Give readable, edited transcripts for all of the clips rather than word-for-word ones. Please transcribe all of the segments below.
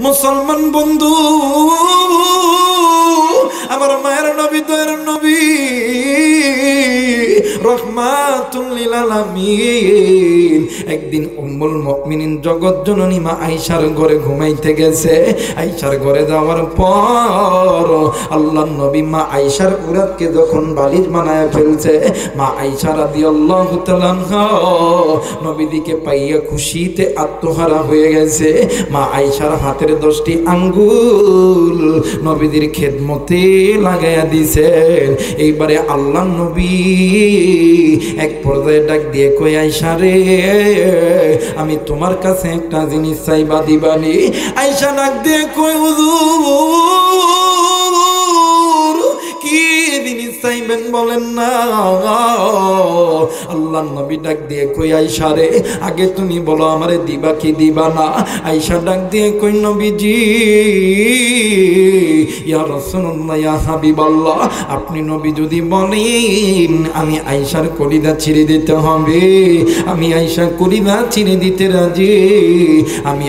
মুসলমান বন্ধু, আমার মায়ের নবী, দয়ার নবী, রহমাতুল লিল আলামিন একদিন উম্মুল মুমিনিন জগৎ জননী মা আয়েশার ঘরে ঘুমাইতে গেছে। আয়েশার ঘরে যাওয়ার পর আল্লাহর নবী মা আয়েশার উরাতকে যখন বালিশ বানায় ফেলছে, মা আয়েশা রাদিয়াল্লাহু তাআলা নবীদিকে পাইয়া খুশিতে আত্মহারা হয়ে গেছে। মা আয়েশার হাতের 10টি আঙ্গুল নবীদের খেদমতে লাগাইয়া দিছেন। এইবারে আল্লাহর নবী এক পর্যায়ে ডাক দিয়ে কই, আয়েশা রে, আমি তোমার কাছে একটা জিনিস চাইবা, দিবানি? আয়েশা ডাক দিয়ে কই, হুজুর কি জিনিস চাইবেন বলেন না। আল্লাহর নবী ডাক দিয়ে কই, আয়েশা রে, আগে তুমি বলো আমারে দিবা কি দিবা না? আয়েশা ডাক দিয়ে কই, নবীজি, ইয়া রাসূলুল্লাহ, ইয়া হাবিবাল্লাহ, আপনি নবী যদি বলেন আমি আয়েশার কলিজা ছিঁড়ে দিতে হবে, আমি আয়েশা কলিজা ছিঁড়ে দিতে রাজি। আমি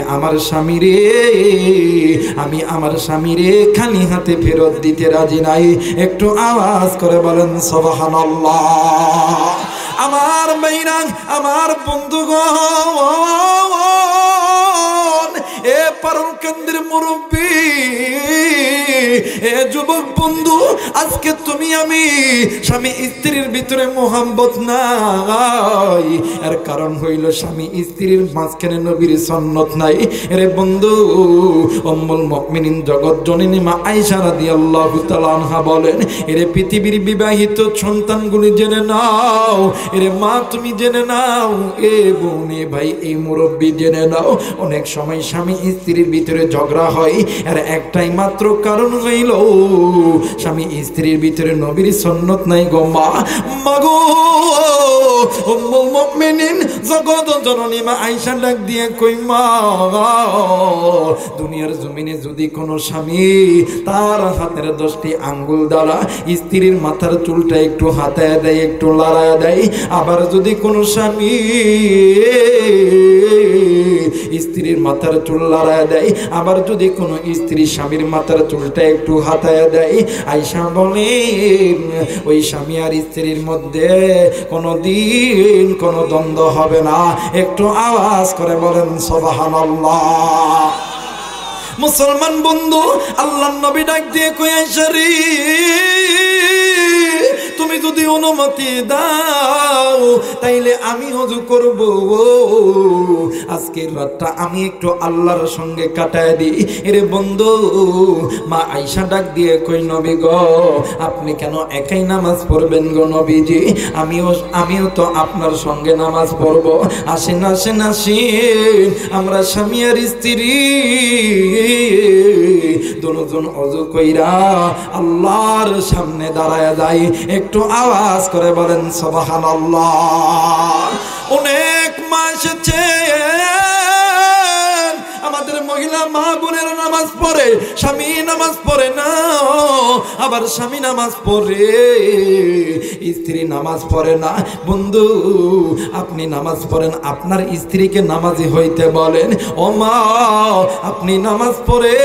আমার স্বামীরে খালি হাতে ফেরত দিতে রাজি নাই। একটু আওয়াজ করে বলেন সুবহানাল্লাহ। আমার ভাইরা, আমার বন্ধুগণ, এ পারুলকান্দির মুরব্বী, এ যুবক বন্ধু, আজকে তুমি আমি স্বামী স্ত্রীর ভিতরে মোহাম্মত নাই। এর কারণ হইল স্বামী স্ত্রীর মাঝখানে নবীর সুন্নত নাই। রে বন্ধু, উম্মুল মুমিনিন জগৎ জননী মা আয়েশা রাদিয়াল্লাহু তাআলা আনহা বলেন, এরে পৃথিবীর বিবাহিত সন্তানগুলি জেনে নাও, এরে মা তুমি জেনে নাও, এ বোন, এ ভাই, এই মুরব্বী জেনে নাও, অনেক সময় স্বামী স্ত্রীর ভিতরে ঝগড়া হয়। এর একটাই মাত্র কারণ হইল স্বামী স্ত্রীর ভিতরে নবীর সুন্নত নাই গো মা। মাগো উম্মুল মুমিনিন জগৎ জননী মা আয়েশা ডাক দিয়ে কই, মা, দুনিয়ার জমিনে যদি কোনো স্বামী তার হাতের 10টি আঙ্গুল দ্বারা স্ত্রীর মাথার চুলটা একটু হাতায় দেয়, একটু লড়ায় দেয়, আবার যদি কোনো স্বামী স্ত্রীর মাথার চুল লড়ায় দেয়, আবার যদি কোনো স্ত্রী স্বামীর মাথার চুলটা একটু হাতায় দেয়, আয়েশা বলেন ওই স্বামী আর স্ত্রীর মধ্যে কোনোদিন কোনো দ্বন্দ্ব হবে না। একটু আওয়াজ করে বলেন সুবহানাল্লাহ। মুসলমান বন্ধু, আল্লাহর নবী ডাক দিয়ে কই, আয়েশা রে, তুমি যদি অনুমতি দাও তাইলে আমি ওযু করব, আজকের রাতটা আমি একটু আল্লাহর সঙ্গে কাটায় দিই। এরে বন্ধু, মা আয়েশা ডাক দিয়ে কই, নবী গো, আপনি কেন একাই নামাজ পড়বেন গো নবীজি? আমিও তো আপনার সঙ্গে নামাজ পড়ব। আসেন আসেন আসেন, আমরা স্বামী আর স্ত্রী দুজন ওযু কইরা আল্লাহর সামনে দাঁড়ায় যাই। একটু আওয়াজ করে বলেন সুবহানাল্লাহ। অনেক মা এসেছে, আমাদের মহিলা মা বোনেরা নামাজ পড়ে, স্বামী নামাজ পড়ে না, আবার স্বামী নামাজ পড়ে, স্ত্রী নামাজ পড়ে না। বন্ধু, আপনি নামাজ পড়েন, আপনার স্ত্রীকে নামাজি হইতে বলেন। ও মা, আপনি নামাজ পড়ে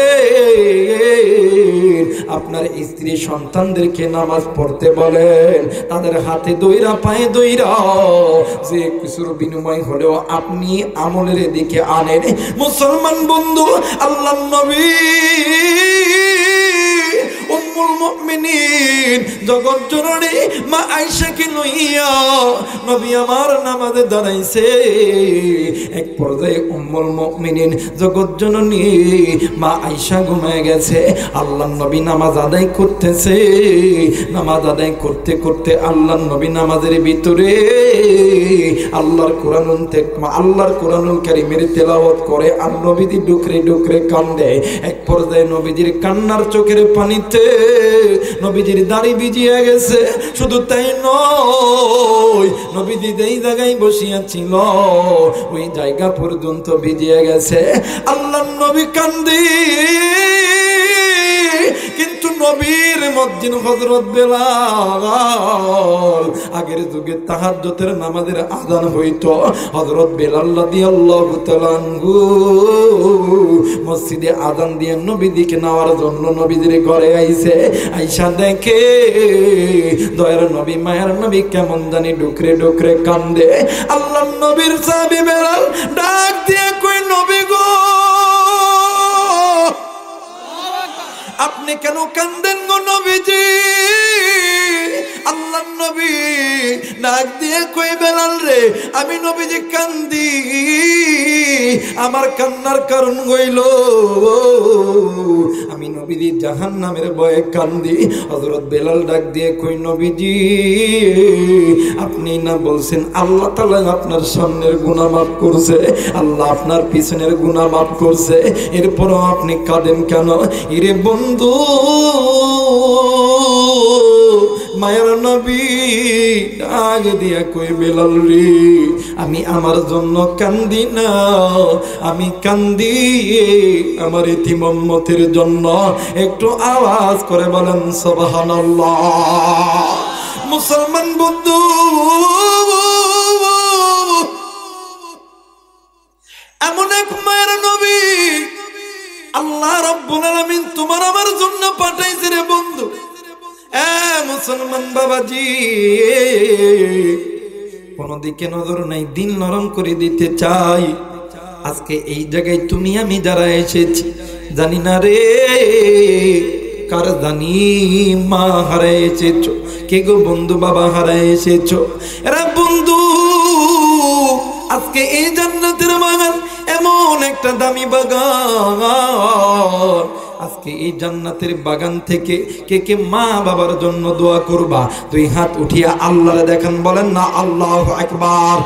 আপনার স্ত্রী সন্তানদেরকে নামাজ পড়তে বলেন। তাদের হাতে দইরা, পায়ে দইরা, যে কিছুর বিনিময় হলেও আপনি আমলের দিকে আনেন। মুসলমান বন্ধু, আল্লাহর নবী উম্মুল মুমিনিন জগৎ জননী মা আয়েশাকে লইয়া নবী আমার নামাজে দাঁড়াইছে। এক পর্যায়ে উম্মুল মুমিনিন জগৎ জননী মা আয়েশা ঘুমায় গেছে। আল্লাহর নবী নামাজ আদায় করতেছে। নামাজ আদায় করতে করতে আল্লাহর নবী নামাজের ভিতরে আল্লাহর কোরআনুল কারীমের তেলাওয়াত করে। আর নবীজি ডুকরে ডুকরে কান্দে। এক পর্যায়ে নবীজির কান্নার চোখের পানিতে নবীজির দাড়ি ভিজিয়ে গেছে। শুধু তাই নয়, নবীজি যেই জায়গায় বসিয়াছিল ওই জায়গা পর্যন্ত ভিজিয়ে গেছে। আল্লাহর নবী কান্দে, কিন্তু নবীর মুয়াজ্জিন হযরত বেলাল আগের যুগে তাহাজ্জুদের নামাজের আযান হইতো হযরত বেলাল রাদিয়াল্লাহু তাআলা আনহু মসজিদে আযান দিয়ে নবীদিকে নেওয়ার জন্য নবীদের ঘরে আইছে আয়েশা দেখে দয়ার নবী মায়ের নবী কেমন জানি ডুকরে ডুকরে কান্দে আল্লাহর নবীর সাহাবী বেলাল ডাক দিয়ে কই নবী গো আপনি কেন কান্দেন গো নবীজি আল্লাহর নবী ডাক দিয়ে কই বেলাল রে আমি নবীজি কান্দি আমার কান্নার কারণ হইল আমি নবীজি জাহান্নামের ভয়ে কান্দি হযরত বেলাল ডাক দিয়ে কই নবীজি আপনি না বলছেন আল্লাহ তাআলা আপনার সামনের গুনাহ মাফ করছে আল্লাহ আপনার পিছনের গুনাহ মাফ করছে এরপরও আপনি কাঁদেন কেন ইরে বন্ধু মায়ের নবী ডাক দিয়া কই বেলাল রে আমি আমার জন্য কান্দি না আমি কান্দি আমার এতিম উম্মতের জন্য একটু আওয়াজ করে বলেন সুবহানাল্লাহ মুসলমান বন্ধু এমন এক মায়ের নবী আল্লাহ রাব্বুল আলামিন তোমার আমার জন্য পাঠাইছে রে বন্ধু মুসলমান বাবাজি কোন দিকে নজর নাই দিল নরম করে দিতে চাই আজকে এই জায়গায় তুমি আমি যারা এসেছি জানি না রে কার জানি মা হারায় এসেছো কে গো বন্ধু বাবা হারায় এসেছো এরা বন্ধু আজকে এই জান্নাতের বাগান এমন একটা দামি বাগান আজকে এই জান্নাতের বাগান থেকে কে কে মা বাবার জন্য দোয়া করবা দুই হাত উঠিয়া আল্লাহরে দেখান বলেন না আল্লাহু আকবার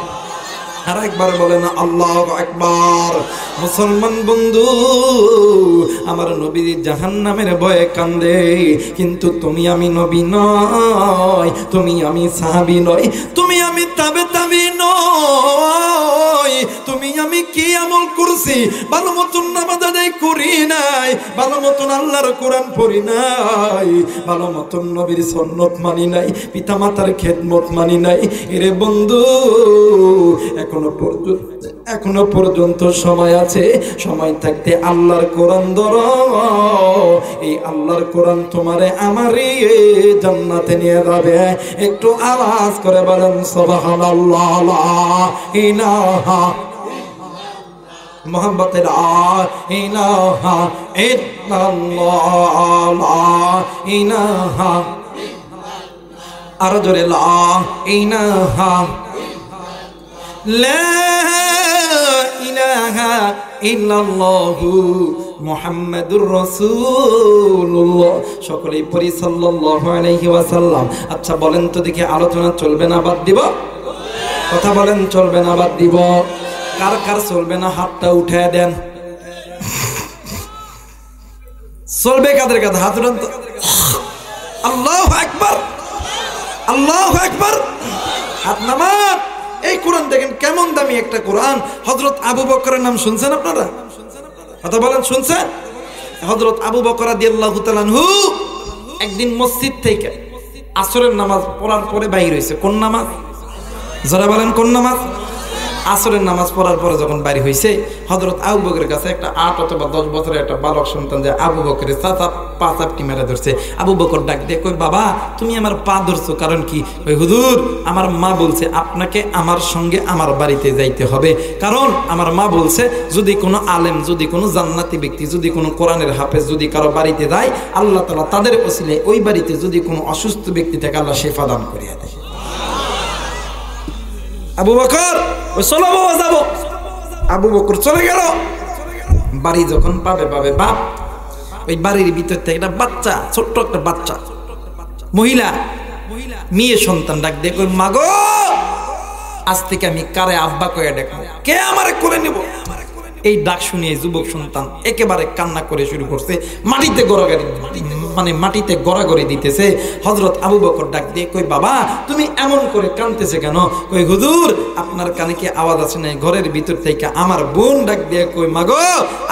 আর একবার বলেন আল্লাহু আকবার মুসলমান বন্ধু আমার নবী জাহান্নামের ভয়ে কান্দে কিন্তু তুমি আমি নবী নয় তুমি আমি সাহাবী নয় তুমি আমি তাবে নয় তুমি আমি কি আমল করছি ভালো মতন নামাজ আদায় করি নাই ভালো মতন আল্লাহর কোরআন পড়ি নাই ভালো মতন নবীর সুন্নাত মানি নাই পিতামাতার খেদমত মানি নাই এরে বন্ধু এখনো পর্যন্ত সময় আছে সময় থাকতে আল্লাহর কোরআন ধরো এই আল্লাহর কোরআন তোমারে আমারই জান্নাতে নিয়ে যাবে একটু আওয়াজ করে বলেন সুবহানাল্লাহ লা ইলাহা মুহাম্মাদুর ইলাহা ইল্লাল্লাহ লা ইলাহা আর জোরে লা ইলাহা লা ইলাহা ইল্লাল্লাহু মুহাম্মাদুর রাসূলুল্লাহ সকলেই পড়ি সাল্লাল্লাহু আলাইহি ওয়াসাল্লাম আচ্ছা বলেন তো দেখি আলোচনা চলবে না বাদ দিব কথা বলেন চলবে না বাদ দিব কার কার চলবে না হাতটা উঠায় দেন চলবে কাদের কাছে হাত উঠান তো আল্লাহু আকবার আল্লাহু আকবার হাত নামান এই কোরআন দেখেন কেমন দামি একটা কোরআন হযরত আবু বকরের নাম শুনছেন আপনারা কথা বলেন শুনছেন হযরত আবু বকর রাদিয়াল্লাহু তাআলা আনহু একদিন মসজিদ থেকে আসরের নামাজ পড়ার পরে বাইর হইছে কোন নামাজ যারা বলেন কোন নামাজ আসরের নামাজ পড়ার পরে যখন বাড়ি হইছে হযরত আবু বকরের কাছে একটা 8 অথবা 10 বছরের একটা বালক সন্তান যে আবু বকরের চাচা পা চাপটি মেরে ধরছে আবু বকর ডাক দিয়ে কই বাবা তুমি আমার পা ধরছো কারণ কি ওই হুজুর আমার মা বলছে আপনাকে আমার সঙ্গে আমার বাড়িতে যাইতে হবে কারণ আমার মা বলছে যদি কোনো আলেম যদি কোনো জান্নাতি ব্যক্তি যদি কোনো কোরআনের হাফেজ যদি কারো বাড়িতে যায় আল্লাহ তাআলা তাদের ওসিলায় ওই বাড়িতে যদি কোনো অসুস্থ ব্যক্তি থাকে আল্লাহ শিফা দান করিয়া দেয় আবু বকর ওই চলো বাবা যাবো আবু বকর চলে গেল বাড়ি যখন পাবে বাপ ওই বাড়ির ভিতর থেকে একটা বাচ্চা ছোট্ট একটা বাচ্চা মহিলা মেয়ে সন্তান ডাক দিয়ে কই মাগো আজ থেকে আমি কারে আব্বা কয়ে ডাকবো কে আমারে করে নিব এই ডাক শুনিয়ে যুবক সন্তান একেবারে কান্না করে শুরু করছে, মাটিতে গড়াগড়ি মানে মাটিতে গড়াগড়ি দিতেছে। হযরত আবু বকর ডাক দিয়ে কই বাবা তুমি এমন করে কাঁদতেছে কেন? কই হুজুর আপনার কানে কি আওয়াজ আছে না? ঘরের ভিতর থেকে আমার বোন ডাক দিয়ে কই মাগো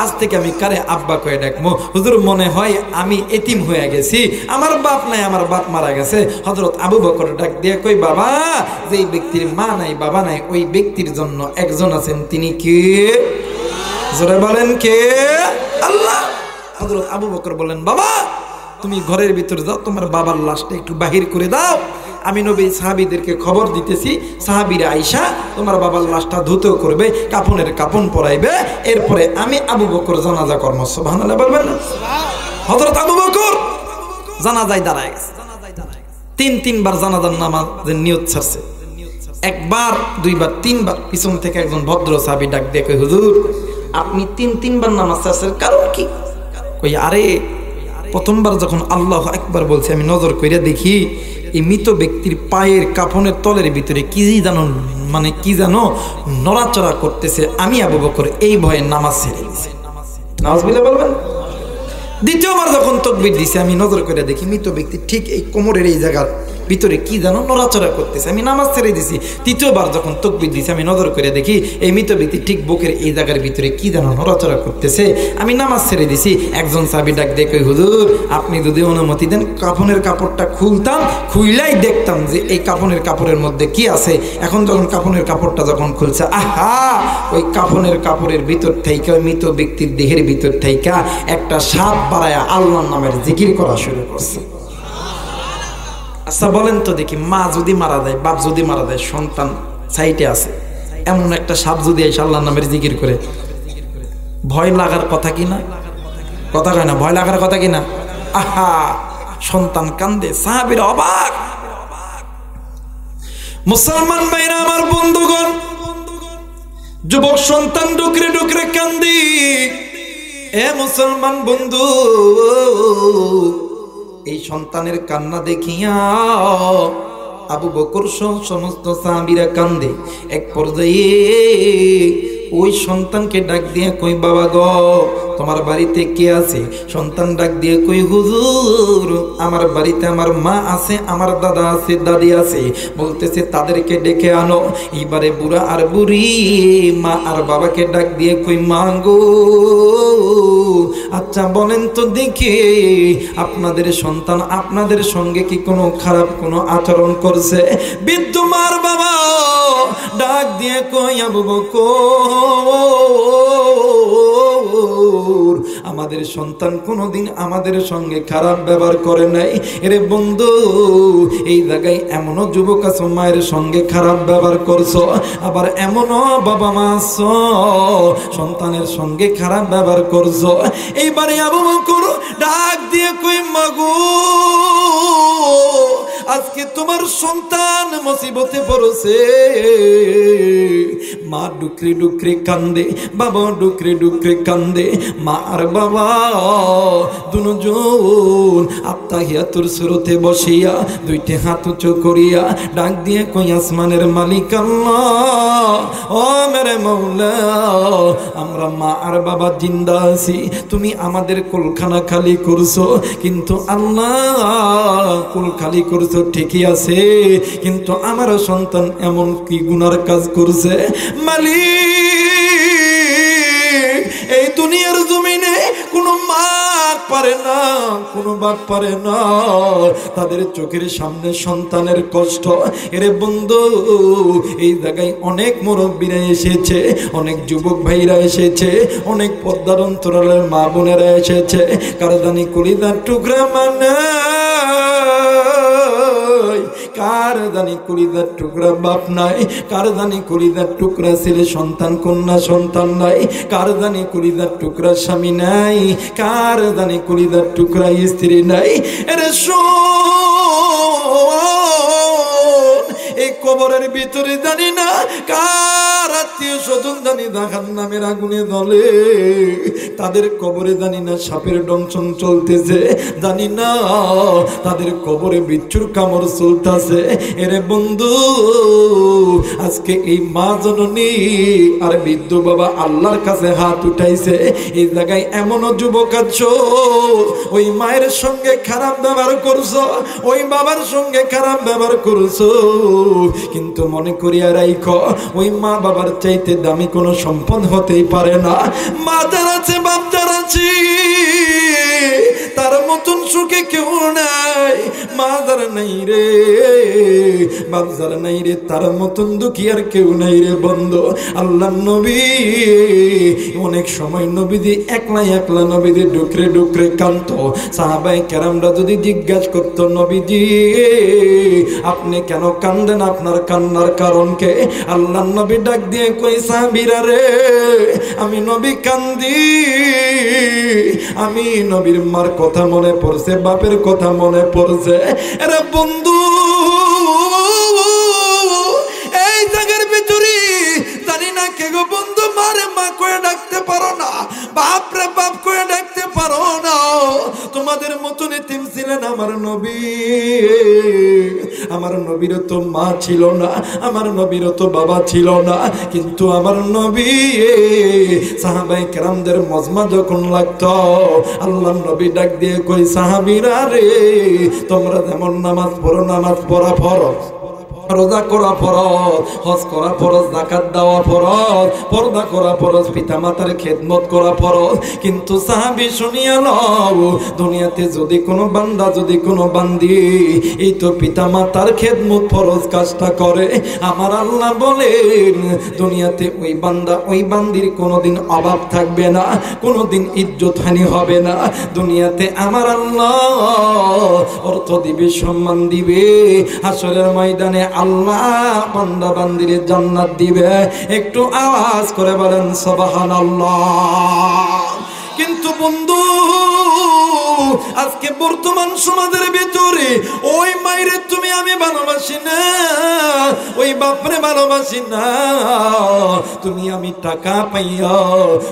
আজ থেকে আমি কারে আব্বা কয়ে ডাকবো। হুজুর মনে হয় আমি এতিম হয়ে গেছি, আমার বাপ নাই, আমার বাপ মারা গেছে। হযরত আবু বকর ডাক দিয়ে কই বাবা যেই ব্যক্তির মা নাই বাবা নাই ওই ব্যক্তির জন্য একজন আছেন, তিনি কে? জোরে বলেন কে? আল্লাহ। হযরত আবু বকর বলেন বাবা তুমি ঘরের ভিতরে যাও, তোমার বাবার লাশটা একটু বাহির করে দাও, আমি নবী সাহাবীদেরকে খবর দিতেছি, সাহাবীরা আয়েশা তোমার বাবার লাশটা ধুতেও করবে, কাফনের কাফন পরাইবে, এরপরে আমি আবু বকর জানাজা করব। সুবহানাল্লাহ বলবেন না? হযরত আবু বকর জানাজায় দাঁড়ায় গেছে, তিনবার জানাজার নামাজের নিয়ত ছাড়ছে, একবার দুইবার তিনবার। পিছন থেকে একজন ভদ্র সাহাবী ডাক দিয়ে কই হুজুর আপনি তিনবার নামাজ ছাড়ছেন কারণ কি? কই আরে প্রথমবার যখন আল্লাহু আকবার বলছে আমি নজর কইরা দেখি এই মৃত ব্যক্তির পায়ের কাফনের তলের ভিতরে কি জানো মানে কি জানো নড়াচড়া করতেছে, আমি আবু বকর এই ভয়ে নামাজ ছেড়ে দিয়েছি। নাউজুবিল্লাহ বলবেন। দ্বিতীয়বার যখন তাকবীর দিছে আমি নজর করে দেখি মৃত ব্যক্তি ঠিক এই কোমরের এই জায়গার ভিতরে কি জানো নড়াচড়া করতেছে, আমি নামাজ ছেড়ে দিছি। তৃতীয়বার যখন তাকবীর দিছে আমি নজর করে দেখি এই মৃত ব্যক্তি ঠিক বুকের এই জায়গার ভিতরে কি জানো নড়াচড়া করতেছে, আমি নামাজ ছেড়ে দিছি। একজন সাহাবী ডাক দিয়ে কই হুজুর আপনি যদি অনুমতি দেন কাফনের কাপড়টা খুলতাম, খুইলাই দেখতাম যে এই কাফনের কাপড়ের মধ্যে কি আছে। এখন যখন কাফনের কাপড়টা যখন খুলছে, আহা ওই কাফনের কাপড়ের ভিতর থেকে ওই মৃত ব্যক্তির দেহের ভিতর থেকে একটা সাপ বাড়ায়া আল্লাহর নামের জিকির করা শুরু করছে। আচ্ছা বলেন তো দেখি, মা যদি মারা যায়, বাপ যদি মারা যায়, সন্তান সাইটে আছে, এমন একটা সাপ যদি এসে আল্লাহর নামের জিকির করে, ভয় লাগার কথা কিনা? কথা কয় না, ভয় লাগার কথা কিনা? আহা সন্তান কান্দে, সাহাবীরা অবাক। মুসলমান ভাইরা আমার বন্ধুগণ, যুবক সন্তান ডুকরে ডুকরে কান্দি। এ মুসলমান বন্ধু এই সন্তানের কান্না দেখিয়া আবু বকর সহ সমস্ত সাহাবীরা কান্দে। এক পর্যায়ে ওই সন্তানকে ডাক দিয়ে কই বাবা গো তোমার বাড়িতে কে আছে? সন্তান ডাক দিয়ে কই হুজুর আমার বাড়িতে আমার মা আছে, আমার দাদা আছে, দাদি আছে। বলতেছে তাদেরকে ডেকে আনো। এবারে বুড়া আর বুড়ি মা আর বাবাকে ডাক দিয়ে কই মা গো আচ্ছা বলেন তো দেখি আপনাদের সন্তান আপনাদের সঙ্গে কি কোনো খারাপ কোনো আচরণ করছে? বৃদ্ধ মার বাবা ডাক দিয়ে কই আবু বকর আমাদের সন্তান কোনোদিন আমাদের সঙ্গে খারাপ ব্যবহার করে নাই। এরে বন্ধু এই জায়গায় এমনও যুবক আছো মায়ের সঙ্গে খারাপ ব্যবহার করছো, আবার এমনও বাবা মা আছো সন্তানের সঙ্গে খারাপ ব্যবহার করছো। এইবারে আবু বকর ডাক দিয়ে কই মাগো আজকে তোমার সন্তান মুসিবতে পড়েছে। মা ডুকরে ডুকরে কান্দে, বাবা ডুকরে ডুকরে কান্দে। মা আর বাবা দুজন আত্তাহিয়াতুর সুরতে বসিয়া দুইটি হাত উঁচু করিয়া ডাক দিয়ে কই আসমানের মালিক আল্লাহ ও মেরে মাওলা আমরা মা আর বাবা জিন্দা আছি, তুমি আমাদের কুলখানা খালি করছো, কিন্তু আল্লাহ কুল খালি করছো ঠিকই আছে, কিন্তু আমার সন্তান এমন কি গুনার কাজ করছে মালিক এই দুনিয়ার জমিনে কোনো মা পারে না, কোনো বাপ পারে না তাদের চোখের সামনে সন্তানের কষ্ট। এরে বন্ধু এই জায়গায় অনেক মুরব্বীরা এসেছে, অনেক যুবক ভাইরা এসেছে, অনেক পর্দার অন্তরালের মা বোনেরা এসেছে। কারদানি কলিদার টুকরা মানে কার জানি কলিজার টুকরা বাপ নাই, কার জানি কলিজার টুকরা ছেলে সন্তান কন্যা সন্তান নাই, কার জানি কলিজার টুকরা স্বামী নাই, কার জানি কলিজার টুকরা স্ত্রী নাই। এরে শোন এই কবরের ভিতরে জানি না কার আমার আত্মীয় স্বজন জানি জাহান্নামের আগুনে জ্বলে, তাদের কবরে জানি না সাপের দংশন চলতেছে, জানি না তাদের কবরে বিচ্ছুর কামড় চলতেছে। এরে বন্ধু, আজকে এই মা জননী আর বৃদ্ধ বাবা আল্লাহর কাছে হাত উঠাইছে। এই জায়গায় এমনও যুবক আছো, ওই মায়ের সঙ্গে খারাপ ব্যবহার করছো, ওই বাবার সঙ্গে খারাপ ব্যবহার করছো, কিন্তু মনে করিয়া রাইখো ওই মা বাবার চাইতে দামি কোনো সম্পদ হতেই পারে না। মা যার আছে, বাপ যার আছে, তার মতন সুখে কেউ নাই। মা যার নাই রে, বাপ যার নাই রে, তার মতন দুঃখী আর কেউ নাই রে বন্ধু। আল্লাহ নবী অনেক সময় নবীজি একলা একলা নবীজি ডুকরে ডুকরে কান্ত। সাহাবায়ে কেরামরা যদি জিজ্ঞাসা করতো, নবীজি আপনি কেন কান্দেন, আপনার কান্নার কারণ কে? আল্লাহ নবী ডাক দিয়ে কই, সাহাবীরা রে, আমি নবী কান্দি, আমি নবীর মার কথা মনে পড়ছে, বাপের কথা মনে পড়ছে। এরা বন্ধু এই জায়গার ভিতরে জানি না কে গো বন্ধু মারে মা কয়ে ডাকতে পারো না, বাপ রে বাপ কয়ে ডাকতে পারো না। তোমাদের মতন এতিম ছিলেন আমার নবী। আমার নবীরও তো মা ছিল না, আমার নবীরও তো বাবা ছিল না, কিন্তু আমার নবী সাহাবায়ে কেরামদের মজমা যখন লাগতো, আল্লাহর নবী ডাক দিয়ে কই, সাহাবীরা রে, তোমরা যেমন নামাজ পড়ো, নামাজ পড়া ফরজ, রোজা করা ফরজ, হজ করা ফরজ, যাকাত দেওয়া ফরজ, পর্দা করা ফরজ, পিতা মাতার খেদমত করা ফরজ। কিন্তু সাহাবী শুনিয়া লও, দুনিয়াতে যদি কোনো বান্দা, যদি কোনো বান্দি এই তো পিতা মাতার খেদমত ফরজ কাজটা করে, আমার আল্লাহ বলেন দুনিয়াতে ওই বান্দা, ওই বান্দির কোনোদিন অভাব থাকবে না, কোনোদিন ইজ্জত হানি হবে না। দুনিয়াতে আমার আল্লাহ অর্থ দিবে, সম্মান দিবে, হাসরের ময়দানে আল্লাহ বান্দা বান্দিরে জান্নাত দিবে। একটু আওয়াজ করে বলেন সুবহানাল্লাহ। কিন্তু বন্ধু আজকে বর্তমান সমাজের ভিতরে ওই মায়ের তুমি আমি ভালোবাসি না, ওই বাপরে ভালোবাসি না, তুমি আমি টাকা পাইয়া,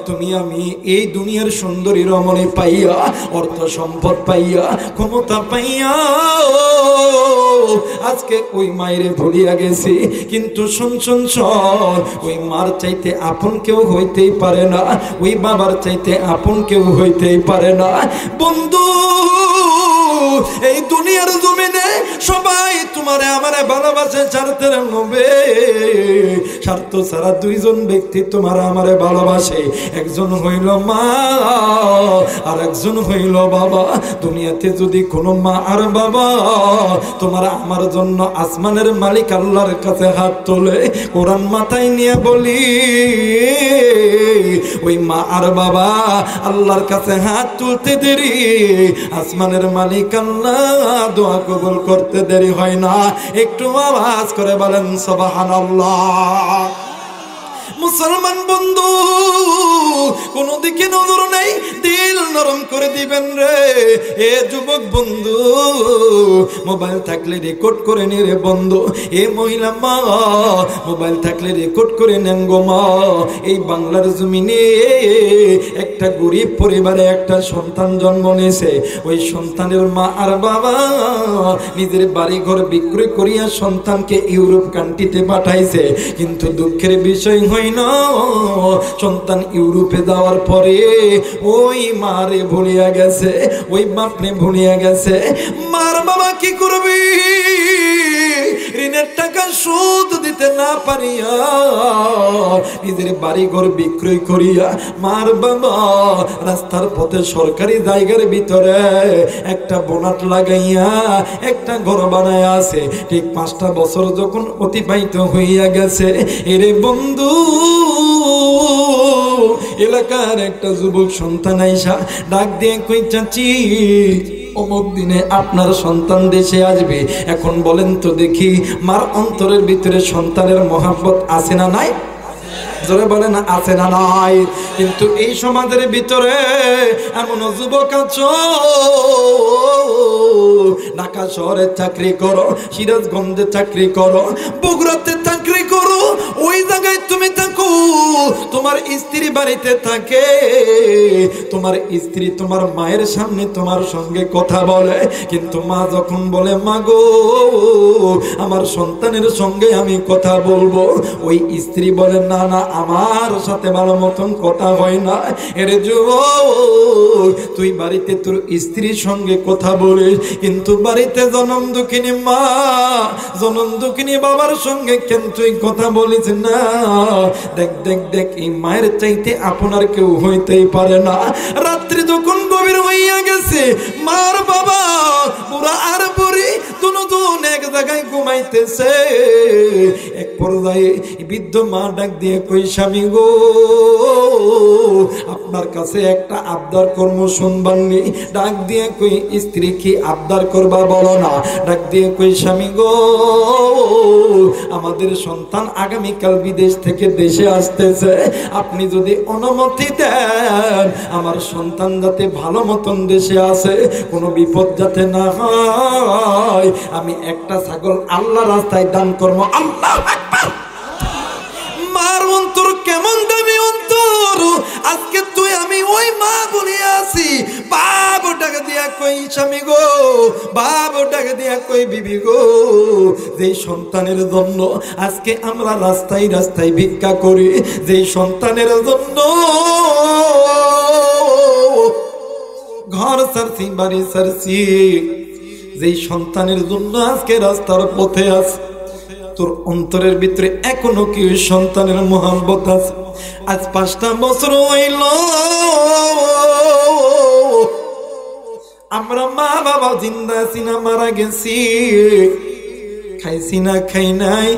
তুমি আমি এই দুনিয়ার সুন্দরী রমণী পাইয়া, অর্থ সম্পদ পাইয়া, ক্ষমতা পাইয়া আজকে ওই মায়েরে ভুলিয়া গেছি। কিন্তু শুন শুন শোন, ওই মার চাইতে আপন কেউ হইতেই পারে না, ওই বাবার চাইতে আপন কেউ হইতেই পারে না। বন্ধু এই দুনিয়ার জমিনে সবাই তোমারে আমারে ভালোবাসে স্বার্থের লোভে, স্বার্থ ছাড়া দুইজন ব্যক্তি তোমার আমারে ভালোবাসে, একজন হইল মা আর একজন হইল বাবা। দুনিয়াতে যদি কোনো মা আর বাবা তোমার আমার জন্য আসমানের মালিক আল্লাহর কাছে হাত তোলে, কোরআন মাথায় নিয়ে বলি ওই মা আর বাবা আল্লাহর কাছে হাত তুলতে দেরি, আসমানের মালিক আল্লাহ দোয়া কবুল করতে দেরি হয় না। একটু আওয়াজ করে বলেন সুবহানাল্লাহ। মুসলমান বন্ধু কোন দিকে নজর নেই, দিল নরম করে দিবেন রে। এ যুবক বন্ধু মোবাইল থাকলে রেকর্ড করে নে রে বন্ধু। এ মহিলা মা মোবাইল থাকলে রেকর্ড করে নেন গো মা। এই বাংলার জমিনে একটা গরিব পরিবারে একটা সন্তান জন্ম নিয়েছে, ওই সন্তানের মা আর বাবা নিজের বাড়ি ঘর বিক্রয় করিয়া সন্তানকে ইউরোপ কান্ট্রিতে পাঠাইছে। কিন্তু দুঃখের বিষয় হয় না, সন্তান ইউরোপে যাওয়ার পরে ওই মারে ভুলিয়া গেছে, ওই বাপরে ভুলিয়া গেছে। মার বাবা কি করবি, ঋণের টাকা সুদ দিতে না পারিয়া নিজের বাড়ি ঘর বিক্রয় করিয়া মার বাবা রাস্তার পথে সরকারি জায়গার ভিতরে একটা বোনাট লাগাইয়া একটা ঘর বানায় আছে। ঠিক 5টা বছর যখন অতিবাহিত হইয়া গেছে, এরে বন্ধু এলাকার একটা যুবক সন্তান আইসা ডাক দিয়ে কই, চাচি অমুক দিনে আপনার সন্তান দেশে আসবে, এখন বলেন তো দেখি মার অন্তরের ভিতরে সন্তানের মহব্বত আছে না নাই? জোরে বলে না আছে না নাই? কিন্তু এই সমাজের ভিতরে এমন যুবক আছো, ঢাকা শহরে চাকরি করো, সিরাজগঞ্জে চাকরি করো, বগুড়াতে চাকরি করো, ওই জায়গায় জায়গায় তুমি থাকো, তোমার স্ত্রী বাড়িতে থাকে, তোমার স্ত্রী তোমার মায়ের সামনে তোমার সঙ্গে কথা বলে, কিন্তু মা যখন বলে মা গো আমার সন্তানের সঙ্গে আমি কথা বলবো, ওই স্ত্রী বলে না না আমার সাথে ভালো মতন কথা হয় না। এরে যুবক, তুই বাড়িতে তোর স্ত্রীর সঙ্গে কথা বলিস, কিন্তু বাড়িতে জনম দুঃখিনী মা জনম দুঃখিনী বাবার সঙ্গে কেন তুই কথা বলিস না? দেখ দেখ দেখ, এই মায়ের চাইতে আপনার কেউ হইতেই পারে না। রাত্রি যখন গভীর হইয়া গেছে, মার বাবা বুড়া আর বুড়ি দুজন এক জায়গায় ঘুমাইতেছে। এক পর্যায়ে বৃদ্ধ মা ডাক দিয়ে কই স্বামী গো আপনার কাছে একটা আবদার কর্ম শুনবাননি। ডাক দিয়ে কই স্ত্রী কি আবদার করবা বলো না। ডাক দিয়ে কই স্বামী গো আমাদের সন্তান আগামীকাল বিদেশ থেকে দেশে আসতেছে, আপনি যদি অনুমতি দেন আমার সন্তান যাতে ভালো মতন দেশে আসে, কোনো বিপদ যাতে না হয়, আমি একটা ছাগল আল্লাহ রাস্তায় দান করবো। আল্লাহু আকবার। মার অন্তর কেমন দামি অন্তর, আজকে তুই আমি ওই মা বলে আসি। বাবু ডাকে দিয়া কই স্বামী গো, বাবু ডাকে দিয়া কই বিবি গো, যে সন্তানের জন্য আজকে আমরা রাস্তায় রাস্তায় ভিক্ষা করি, যে সন্তানের জন্য ঘর ছাড়ছি বাড়ি ছাড়ছি, যেই সন্তানের জন্য আজকে রাস্তার পথে আছে, তোর অন্তরের ভিতরে এখনো কি সন্তানের মোহাম্মত আছে? আজ 5টা বছর হইল আমরা মা বাবা জিন্দা আছি না মারা গেছি, খাইছি না খাই নাই,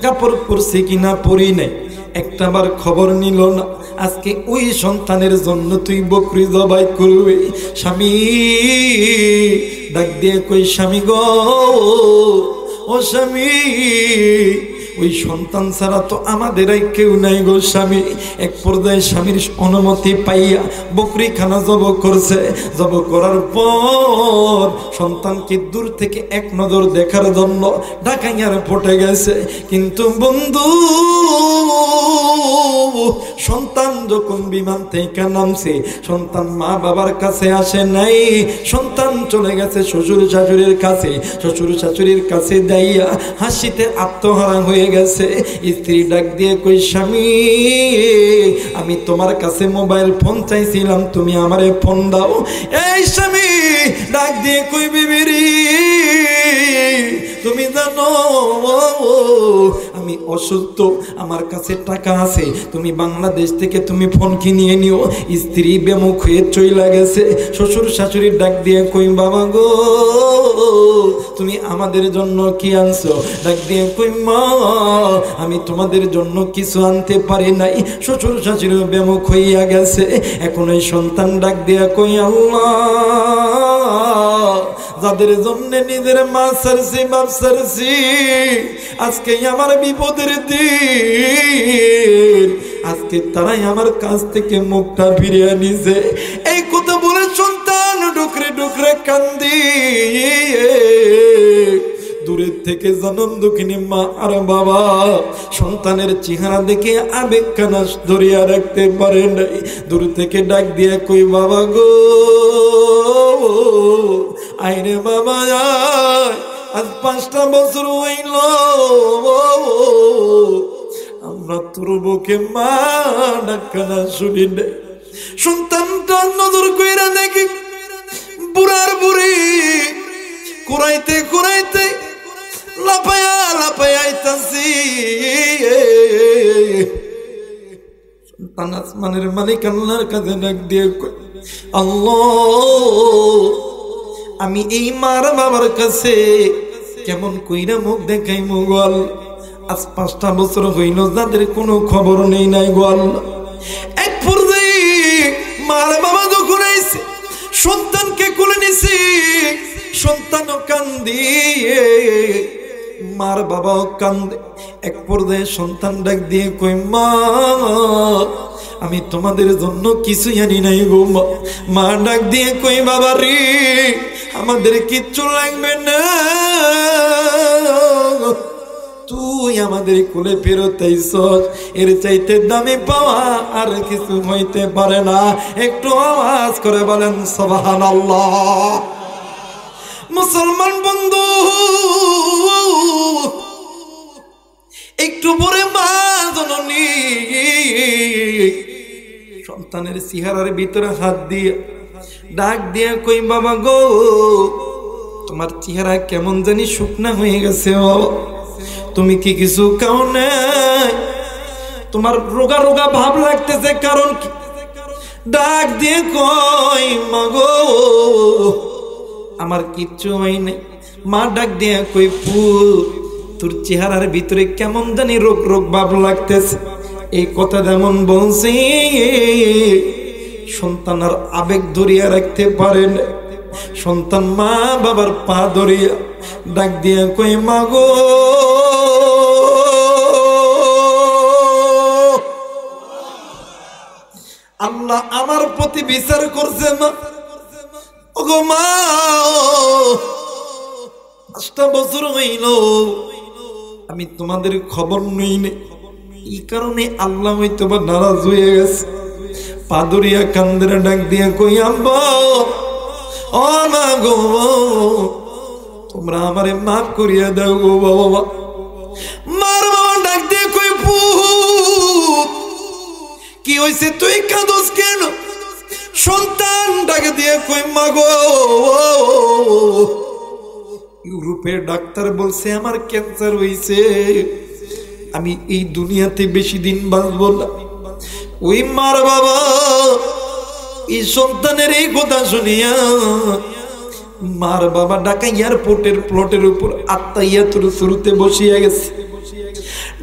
কাপড় পরছি কিনা পরি নাই, একটাবার খবর নিল না। আজকে ওই সন্তানের জন্য তুই বকরি জবাই করবি। স্বামী ডাক দিয়ে কই স্বামী গো ও স্বামী, ওই সন্তান ছাড়া তো আমাদের কেউ নাই গো স্বামী। এক পর্যায়ে স্বামীর অনুমতি পাইয়া বকরি খানা জব করছে। জব করার পর সন্তানকে দূর থেকে এক নজর দেখার জন্য ঢাকাইয়ার পটে গেছে। কিন্তু বন্ধু সন্তান যখন বিমান থেকে নামছে, সন্তান মা বাবার কাছে আসে নাই, সন্তান চলে গেছে শ্বশুর শাশুড়ির কাছে। শ্বশুর শাশুড়ির কাছে যাইয়া হাসিতে আত্মহারা হয়ে গেছে। স্ত্রী ডাক দিয়ে কই স্বামী আমি তোমার কাছে মোবাইল ফোন চাইছিলাম, তুমি আমারে ফোন দাও। এই স্বামী ডাক দিয়ে কই বিবিরি তুমি জানো আমি অসুস্থ, আমার কাছে টাকা আছে, তুমি বাংলাদেশ থেকে তুমি ফোন কিনিয়ে নিও। স্ত্রী বেমুখ হয়ে চইলা গেছে। শ্বশুর শাশুড়ি ডাক দিয়ে কই বাবা গো তুমি আমাদের জন্য কি আনছো? ডাক দিয়ে কই মা আমি তোমাদের জন্য কিছু আনতে পারি নাই। শ্বশুর শাশুড়ি বেমুখ হইয়া গেছে। এখন এই সন্তান ডাক দিয়া কই আল্লাহ যাদের জন্য নিজের মা সারছি বাপ সারছি, আজকে আমার বিপদের দিন, আজকে তারাই আমার কাছ থেকে মুখটা ফিরিয়ে নিছে। এই কথা বলে সন্তান ডুকরে ডুকরে কান্দি। দূরের থেকে জনম দুঃখিনী মা আর বাবা সন্তানের চেহারা দেখে আবেগ কানা ধরিয়া রাখতে পারে নাই। দূর থেকে ডাক দিয়ে কই বাবা গো আইরে বাবা আজ 5টা বছর হইল আমরা তোর বুকে মা ডাকানা শুনি নাই। সন্তানটা নজর কইরা দেখি বুড়ার বুড়ি কুড়াইতে কুড়াইতে লাফায়া লাফায়া আইতাছি। সন্তান আসমানের মালিক আল্লাহর কাছে ডাক দিয়ে আল্লাহ আমি এই মার বাবার কাছে কেমন কইরা মুখ দেখাই গোয়াল। আজ 5টা বছর হইল যাদের কোনো খবর নেই নাই গোয়াল। এক পর্যায়ে মার বাবা যখন আইছে সন্তানকে কোলে নিছে, সন্তানও কান্দি মার বাবাও কান্দে। এক পর্যায়ে সন্তান ডাক দিয়ে কই মা আমি তোমাদের জন্য কিছু জানি নাই গো মা। মা ডাক দিয়ে কই বাবা রে আমাদের কিচ্ছু লাগবে না, তুই আমাদের কোলে ফেরত আইছস, এর চাইতে দামি পাওয়া আর কিছু হইতে পারে না। একটু আওয়াজ করে বলেন সুবহানাল্লাহ। মুসলমান বন্ধু, একটু পরে মা জননী সন্তানের চেহারার ভিতরে হাত দিয়ে ডাক দিয়া কই, বাবা গো, তোমার চেহারা কেমন জানি শুকনা হয়ে গেছে, তুমি কি কিছু খাও নাই? তোমার রোগা রোগা ভাব লাগতেছে, কারণ কি? ডাক দিয়ে কই, মা গো, আমার কিচ্ছু হয় নাই। মা ডাক দিয়ে কই, তোর চেহারার ভিতরে কেমন জানি রোগ রোগ ভাব লাগতেছে। এই কথা যেমন বলছি, সন্তান আর আবেগ ধরিয়া রাখতে পারেন। সন্তান মা বাবার পা ধরিয়া ডাক দিয়া কই, মা গো, আল্লাহ আমার প্রতি বিচার করছে মা। ওগো মা, 5টা বছর হইল আমি তোমাদের খবর নেই নে, এই কারণে আল্লাহ হয়তো বা নারাজ হয়ে গেছে। পাদুরিয়া কান্দের ডাক দিয়া কই, আব্বা ও মা গো, তোমরা আমারে মাফ করিয়া দাও গো বাবা। মার বাবা ডাক দিয়ে কই, কি হইছে, তুই কাঁদস কেন? সন্তান ডাক দিয়ে কই, মা গো, ইউরোপের ডাক্তার বলছে আমার ক্যান্সার হইছে, আমি এই দুনিয়াতে বেশি দিন বাঁচব না। ওই মার বাবা এই সন্তানের এই কথা শুনিয়া মার বাবা ঢাকা এয়ারপোর্টের প্লটের উপর আত্মাইয়াতুর শুরুতে বসিয়া গেছে।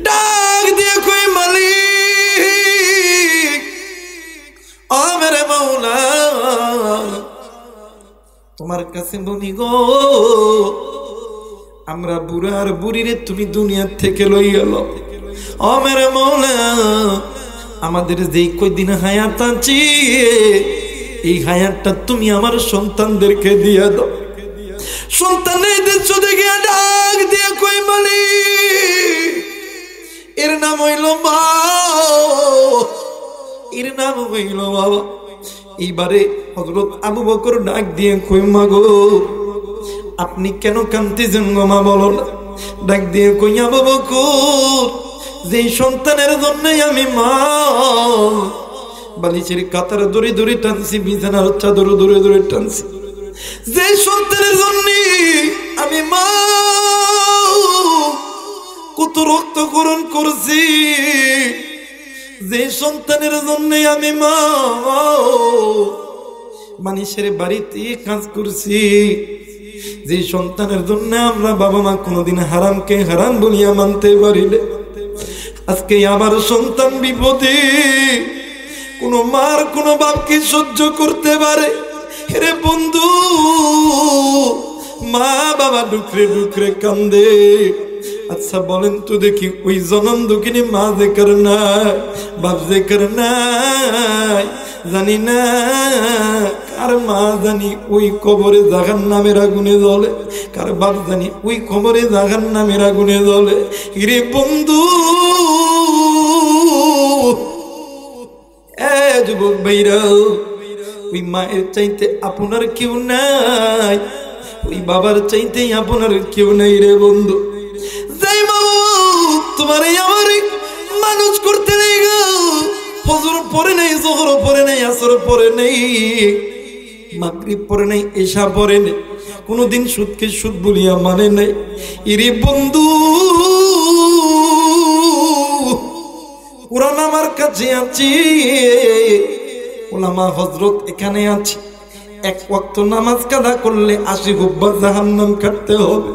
ডাক দিয়ে কই, মালিক ও মেরে মাওলা, তোমার কাছে বলি গো, আমরা বুড়া আর বুড়িরে তুমি দুনিয়া থেকে লই গেল। ও মেরে মাওলা, আমাদের যেই কয়দিন হায়াত আছে, এই হায়াতটা তুমি আমার সন্তানদেরকে দিয়ে দাও। সন্তানের চোখে গিয়ে ডাক দিয়ে কই, মালিক, এর নাম হইল মা, এর নাম হইল বাবা। এইবারে হযরত আবু বকর ডাক দিয়ে কই, মা গো, আপনি কেন কাঁদতেছেন গো মা, বলো না। ডাক দিয়ে কই, আবু বকর, যে সন্তানের জন্য আমি মা বালিশের কাতার দূরে দূরে টানছি, বিছানার চাদর দূরে দূরে টানছি, যে সন্তানের জন্য আমি মা কত রক্তকরণ করছি, যে সন্তানের জন্য আমি মা মানুষের বাড়িতে কাজ করছি, যে সন্তানের জন্য আমরা বাবা মা কোনোদিন হারামকে হারাম বলিয়া মানতে পারিলে, আজকে আমার সন্তান বিপদে, কোন মার কোন বাপকে সহ্য করতে পারে? রে বন্ধু, মা বাবা ডুকরে ডুকরে কান্দে। আচ্ছা বলেন তো দেখি, ওই জনম দুঃখিনী মা যে কর না, বাপ যে কর নাই, জানি না কার মা জানি ওই কবরে জাহান্নামের আগুনে জ্বলে, কার বাপ জানি ওই কবরে জাহান্নামের আগুনে জ্বলে। রে বন্ধু, যুবক ভাইরা, ওই মায়ের চাইতে আপনার কেউ নাই, ওই বাবার চাইতে আপনার কেউ নাই রে বন্ধু। যাই বাবু, তোমার আমার মানুষ করতে নেই গো, ফজর পরে নেই, জোহর পরে নেই, আসর পরে নেই, মাগরিব পরে নেই, এশা পরে নেই, কোনদিন সুদকে সুদ বলিয়া মানে নাই। ইরে বন্ধু, কোরআন আমার কাছে আছে, ওলামা হযরত এখানে আছে, এক ওয়াক্ত নামাজ কাদা করলে 80 হুব্বা জাহান্নাম কাটতে হবে।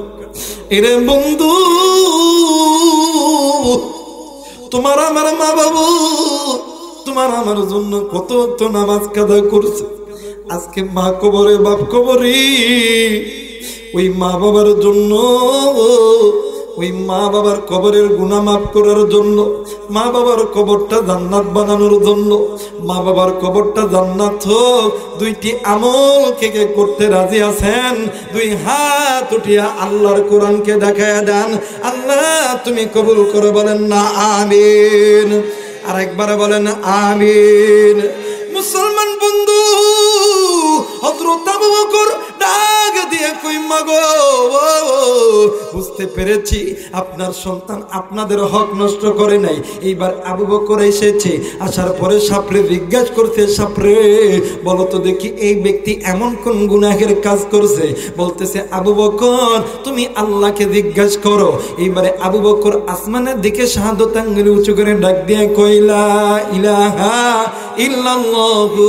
এরে বন্ধু, তোমার আমার মা বাবু তোমার আমার জন্য কত তো নামাজ কাদা করছে, আজকে মা কবরে বাপ কবরে, ওই মা বাবার জন্য ওই মা বাবার কবরের গুনাহ মাফ করার জন্য, মা বাবার কবরটা জান্নাত বানানোর জন্য, মা বাবার কবরটা জান্নাত হোক, দুইটি আমল কে কে করতে রাজি আছেন? দুই হাত উঠিয়া আল্লাহর কোরআনকে দেখায় দেন। আল্লাহ তুমি কবুল করে বলেন না আমিন। আর একবার বলেন আমিন। মুসলমান বন্ধু, হযরত আবু বকর ডাক দিয়ে কই মাগো, বুঝতে পেরেছি আপনার সন্তান আপনাদের হক নষ্ট করে নাই। এইবার আবু বকর এসেছে, আসার পরে সাপরে জিজ্ঞাসা করতে, সাপরে বলো তো দেখি এই ব্যক্তি এমন কোন গুনাহের কাজ করছে? বলতেছে আবু বকর তুমি আল্লাহকে জিজ্ঞাসা করো। এইবারে আবু বকর আসমানের দিকে শাহাদত আঙ্গুল উঁচু করে ডাক দিয়ে কইলা ইলাহা ইল্লাল্লাহু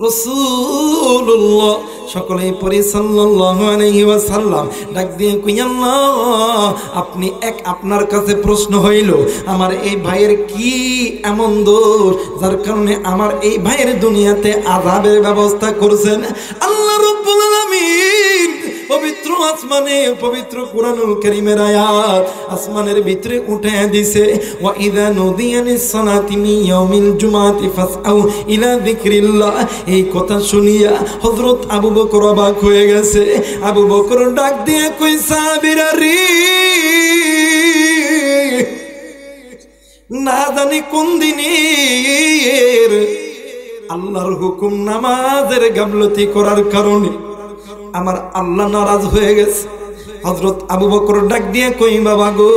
রাসূলুল্লাহ, সকলেই পড়ি সাল্লাল্লাহু আলাইহি ওয়াসাল্লাম। ডাক দিয়ে কই আল্লাহ আপনি আপনার কাছে প্রশ্ন হইল আমার এই ভাইয়ের কি এমন দোষ যার কারণে আমার এই ভাইয়ের দুনিয়াতে আযাবের ব্যবস্থা করছেন? আল্লাহ রাব্বুল আলামিন পবিত্র আসমানে পবিত্র কুরআনুল কারীমের আয়াত আসমানের ভিতরে উঠায় দিছে, ওয়া ইযা নুদিয়া লিস-সালাতি মিন ইয়াউমিল জুমআতি ফাসআউ ইলা যিকরিল্লাহ। এই কথা শুনিয়া হযরত আবু বকর অবাক হয়ে গেছে। আবু বকর ডাক দিয়ে কই সাহাবীরা রে, না জানি কোন দিনের আল্লাহর হুকুম নামাজের গাফলতি করার কারণে আমার আল্লাহ নারাজ হয়ে গেছে। হযরত আবু বকর ডাক দিয়ে কই বাবা গো,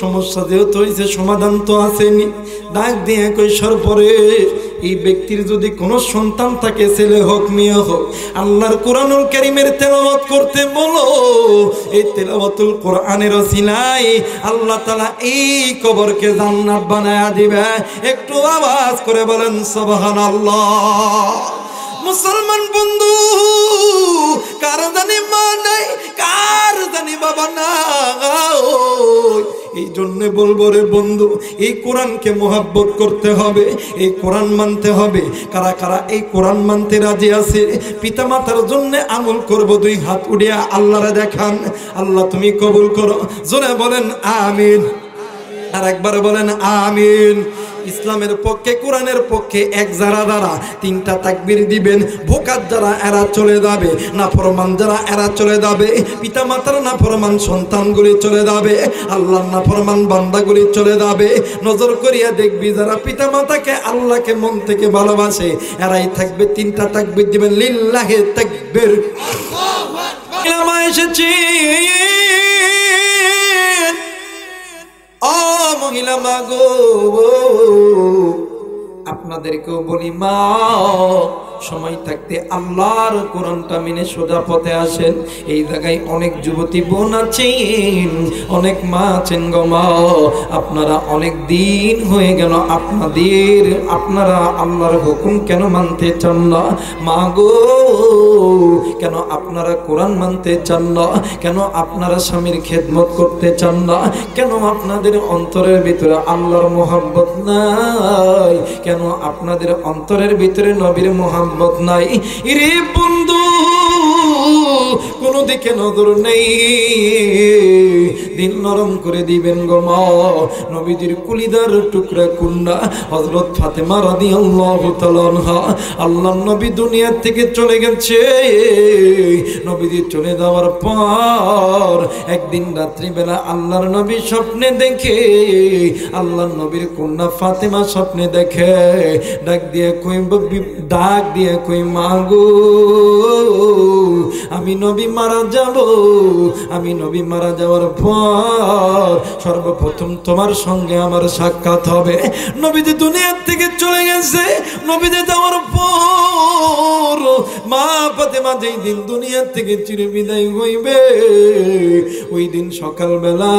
সমস্যা যেহেতু হয়েছে সমাধান তো আসেনি। ডাক দিয়ে কই সরপরে এই ব্যক্তির যদি কোনো সন্তান থাকে, ছেলে হোক মেয়ে হোক, আল্লাহর কোরআনুল কারীমের তেলাওয়াত করতে বলো। এই তেলাওয়াতুল কোরআনের ওসিলায় আল্লাহ তাআলা এই কবরকে জান্নাত বানায়া দিবে। একটু আওয়াজ করে বলেন সুবহানাল্লাহ। মুসলমান বন্ধু, কার জানি মা নাই, কার জানি বাবা নাই। এই জন্য বলবো রে বন্ধু, এই কোরআনকে মোহাব্বত করতে হবে, এই কোরআন মানতে হবে। কারা কারা এই কোরআন মানতে রাজি আছে? পিতা মাতার জন্য আমল করব, দুই হাত উঠিয়া আল্লাহরে দেখান। আল্লাহ তুমি কবুল করো, জোরে বলেন আমিন। আর একবার বলেন আমিন। ইসলামের পক্ষে কোরআনের পক্ষে এক যারা যারা তিনটা তাকবীর দিবেন, ভোকাত যারা এরা চলে যাবে, নাফরমান যারা এরা চলে যাবে, পিতা মাতার নাফরমান সন্তানগুলি চলে যাবে, আল্লাহর নাফরমান বান্দাগুলি চলে যাবে। নজর করিয়া দেখবি যারা পিতা মাতাকে আল্লাহকে মন থেকে ভালোবাসে এরাই থাকবে। তিনটা তাকবীর দিবেন, লিল্লাহি তাকবীর। আল্লাহু আকবার। এসেছি ও মহিলা মাগো, আপনাদেরকেও বলি মা, সময় থাকতে আল্লাহর কোরআনটা মেনে সোজা পথে আসেন। এই জায়গায় অনেক যুবতী বোন আছেন, অনেক মা আছেন গো মা, আপনারা অনেক দিন হয়ে গেল আপনারা আল্লাহর হুকুম কেন মানতে চান না? মা গো, কেন আপনারা কোরআন মানতে চান না? কেন আপনারা স্বামীর খেদমত করতে চান না? কেন আপনাদের অন্তরের ভিতরে আল্লাহর মোহাব্বত নাই? কেন আপনাদের অন্তরের ভিতরে নবীর মোহাব্বত নাই? রে বন্ধু, কোন দিকে নজর নেই, দিল নরম করে দিবেন গো মা। নবীজির কুলিদার টুকরা কন্যা হযরত ফাতেমা রাদিয়াল্লাহু তাআলা আনহা, আল্লাহর নবী দুনিয়া থেকে চলে গেছে। নবীজি চলে যাওয়ার পর একদিন রাত্রিবেলা আল্লাহর নবী স্বপ্নে দেখে, আল্লাহর নবীর কন্যা ফাতেমা স্বপ্নে দেখে, ডাক দিয়ে কই মা গো, আমি নবী মারা যাব। আমি নবী মারা যাওয়ার পর সর্বপ্রথম তোমার সঙ্গে আমার সাক্ষাৎ হবে। নবীজি দুনিয়ার থেকে চলে গেছে। নবীজি যাওয়ার পর মা ফাতেমা যেই দিন দুনিয়ার থেকে চিরবিদায় হইবে, ওই দিন সকালবেলা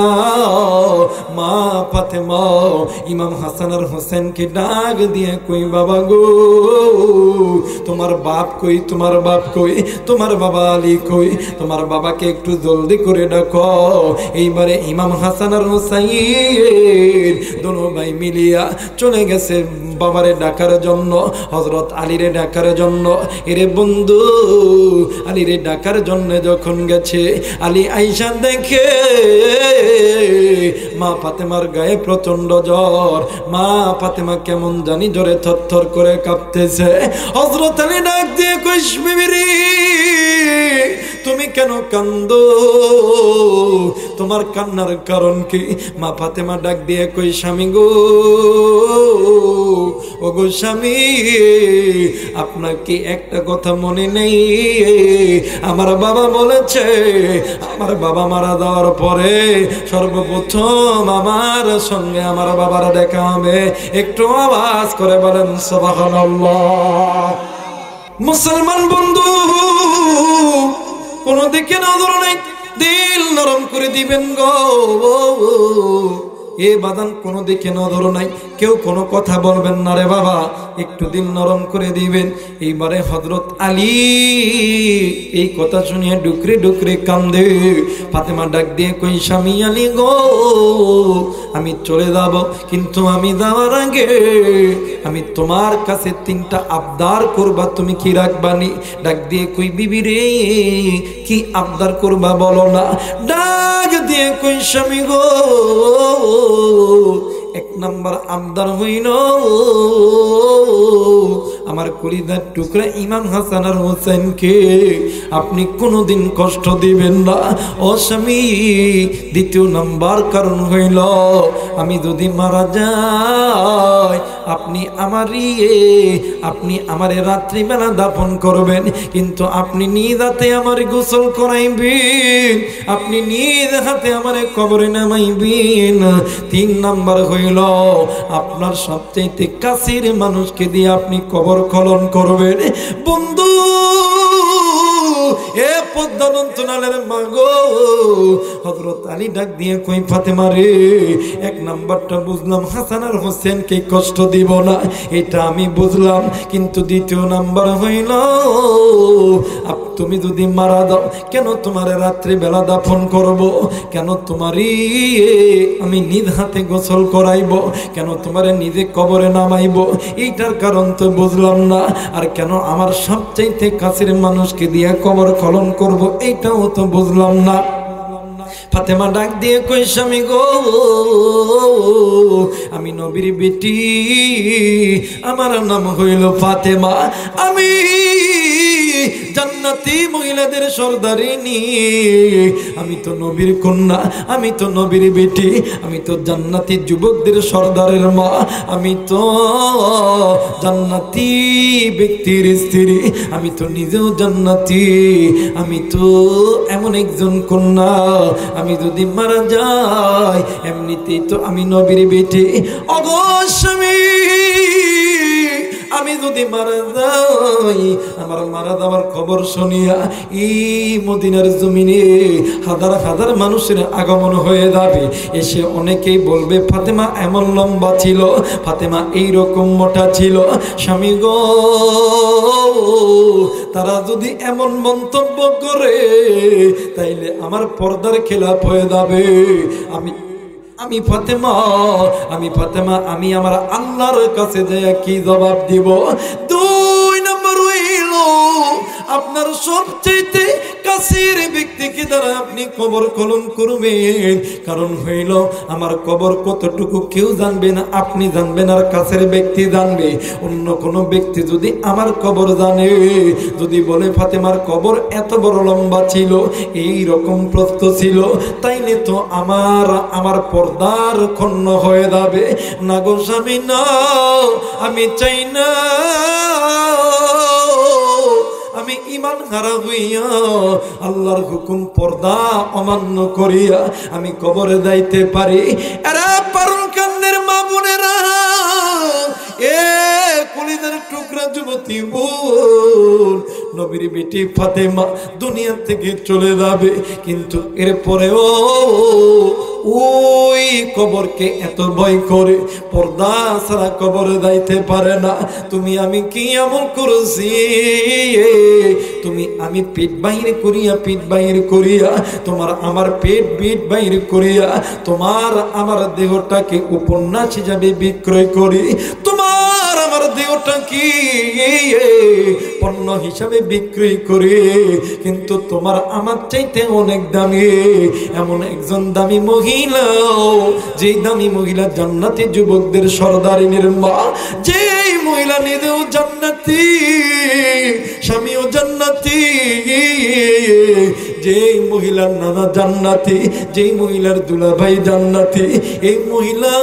মা ফাতেমা ইমাম হাসান আর হোসেনকে ডাক দিয়ে কই বাবা গো, তোমার বাপ কই, তোমার বাপ কই, তোমার বাবা আলী কই, তোমার বাবাকে একটু জলদি করে ডাকো। এইবারে ইমাম হাসান আর হোসাইন দোনো ভাই মিলিয়া চলে গেছে বাবারে ডাকার জন্য, হযরত আলীরে ডাকার জন্য। এরে বন্ধু, আলী রে ডাকার জন্য যখন গেছে, আলী আইসা দেখে মা ফাতেমার গায়ে প্রচন্ড জ্বর। মা ফাতেমা কেমন জানি জ্বরে থরথর করে কাঁপতেছে। হযরত আলী ডাক দিয়ে কইস, বিবি রে তুমি কেন কান্দো? তোমার কান্নার কারণ কি? মা ফাতেমা ডাক দিয়ে কই, স্বামী গো, ও গো স্বামী, আপনার কি একটা কথা মনে নেই? আমার বাবা বলেছে আমার বাবা মারা যাওয়ার পরে সর্বপ্রথম আমার সঙ্গে আমার বাবার দেখা হবে। একটু আওয়াজ করে বলেন সুবহানাল্লাহ। মুসলমান বন্ধু, কোন দিকে নজর নেই, দিল নরম করে দিবেন গো। এ বাদান কোনো দিকে নজর নাই, কেউ কোনো কথা বলবেন না রে বাবা, একটু দিল নরম করে দিবেন। এইবারে হযরত আলী এই কথা শুনিয়ে ডুকরে ডুকরে কান্দে। ফাতেমা ডাক দিয়ে কই, স্বামী আলী গো, আমি চলে যাব, কিন্তু আমি যাওয়ার আগে আমি তোমার কাছে 3টা আবদার করবা, তুমি কি রাখবানি? ডাক দিয়ে কই, বিবি রে কি আবদার করবা বলো না? ডাক দিয়ে কই, স্বামী গো, 1 নম্বর আবদার হইল আমার কলিজার টুকরা ইমাম হাসান আর হোসেনকে আপনি কোনোদিন কষ্ট দিবেন না ও স্বামী। 2 নম্বর কারণ হইল আমি যদি মারা যাই আপনি আমারে রাত্রিবেলা দাফন করবেন, কিন্তু আপনি নিজ হাতে আমার গোসল করাইবেন, আপনি নিজ হাতে আমারে কবরে নামাইবেন। 3 নম্বর হইল আপনার সবচেয়ে কাছের মানুষকে দিয়ে আপনি কবর খনন করবেন। বন্ধু এ পদ্মনন্তনালের মাগো, হযরত আলী ডাক দিয়ে কই, ফাতেমা রে 1 নাম্বারটা বুঝলাম হাসান আর হোসেনকে কষ্ট দিব না, এটা আমি বুঝলাম, কিন্তু 2 নাম্বার হইল তুমি যদি মারা দাও কেন তোমার রাত্রি বেলা দাফন করব, কেন তোমারই আমি নিজ হাতে গোসল করাইব, কেন তোমারে নিজে কবরে নামাইব, এইটার কারণ তো বুঝলাম না। আর কেন আমার সবচাইতে কাছের মানুষকে দিয়ে কবর খনন করব, এইটাও তো বুঝলাম না। ফাতেমা ডাক দিয়ে কই, স্বামী গো, আমি নবীর বেটি, আমার নাম হইল ফাতেমা, আমি জান্নাতি মহিলাদের সর্দারিনী, আমি তো নবীর কন্যা, আমি তো নবীর বেটি, আমি তো জান্নাতি যুবকদের সর্দারের মা, আমি তো জান্নাতি ব্যক্তির স্ত্রী, আমি তো নিজেও জান্নাতি, আমি তো এমন একজন কন্যা, আমি যদি মারা যাই এমনিতেই তো আমি নবীর বেটি। ওগো স্বামী, আমি যদি মারা যাই আমার মারা যাওয়ার খবর শুনিয়া এই মদিনার জমিনে হাজার হাজার মানুষের আগমন হয়ে যাবে, এসে অনেকেই বলবে ফাতেমা এমন লম্বা ছিল, ফাতেমা এইরকম মোটা ছিল। স্বামী গো, তারা যদি এমন মন্তব্য করে তাইলে আমার পর্দার খেলাপ হয়ে যাবে। আমি ফাতেমা আমি আমার আল্লাহর কাছে যাইয়া কি জবাব দিব? 2 নম্বর হইল আপনার সবচেয়ে কাছের ব্যক্তিকে দ্বারা আপনি কবর খনন করবেন, কারণ হইল আমার কবর কতটুকু কেউ জানবে না, আপনি জানবেন আর কাছের ব্যক্তি জানবে। অন্য কোনো ব্যক্তি যদি আমার কবর জানে, যদি বলে ফাতেমার কবর এত বড় লম্বা ছিল, এই রকম প্রস্থ ছিল, তাইলে তো আমার পর্দার খণ্ড হয়ে যাবে। না গো স্বামী না, আমি চাই না আমি ইমান হারা হইয়া আল্লাহর হুকুম পর্দা অমান্য করিয়া আমি কবরে যাইতে পারি। এরা পারুল কান্দের মা বোনেরা, এ কলিজার টুকরা যুবতী বোন, নবীর বেটি ফাতেমা দুনিয়া থেকে চলে যাবে, কিন্তু এরপরেও ওই কবরকে এত ভয় করে পর্দা ছাড়া কবরে যাইতে পারে না। তুমি আমি কি এমন করেছি, আমি পেট বাহির করিয়া তোমার আমার পেট বাহির করিয়া তোমার আমার দেহটাকে উপন্যাস হিসাবে বিক্রয় করি, তোমার আমার দেহটা কি পণ্য হিসাবে বিক্রি করে, কিন্তু তোমার আমার চাইতে অনেক দামি। এমন একজন দামি মহিলা, যে দামি মহিলা জান্নাতি যুবকদের সর্দারিনীর মা, যে মহিলা নিজেও জান্নাতি, স্বামীও জান্নাতি, যে মহিলার নানা জান্নাতি, যেই মহিলার দুলাভাই জান্নাতি। এই মহিলা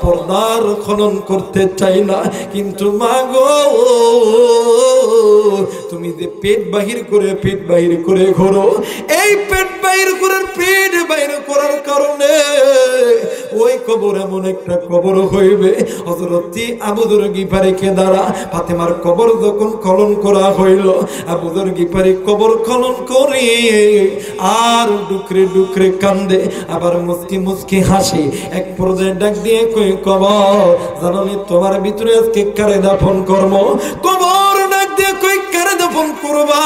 পর্দার খনন করতে চাই না, কিন্তু মা গো তুমি যে পেট বাহির করে ঘোরো, এই পেট বাহির করার কারণে ওই কবর এমন একটা কবর হইবে। হযরত আবু যর গিফারীকে দ্বারা ফাতেমার কবর যখন খনন করা হইল, আবু যর গিফারী কবর খনন করে আর ডুকরে ডুকরে কান্দে, আবার মুস্কি মুস্কি হাসি। এক পর্যায়ে ডাক দিয়ে কই, কবর জানানি তোমার ভিতরে আজকে কারে দাফন করব? কবর ডাক দিয়ে কই, কারে দাফন করবা?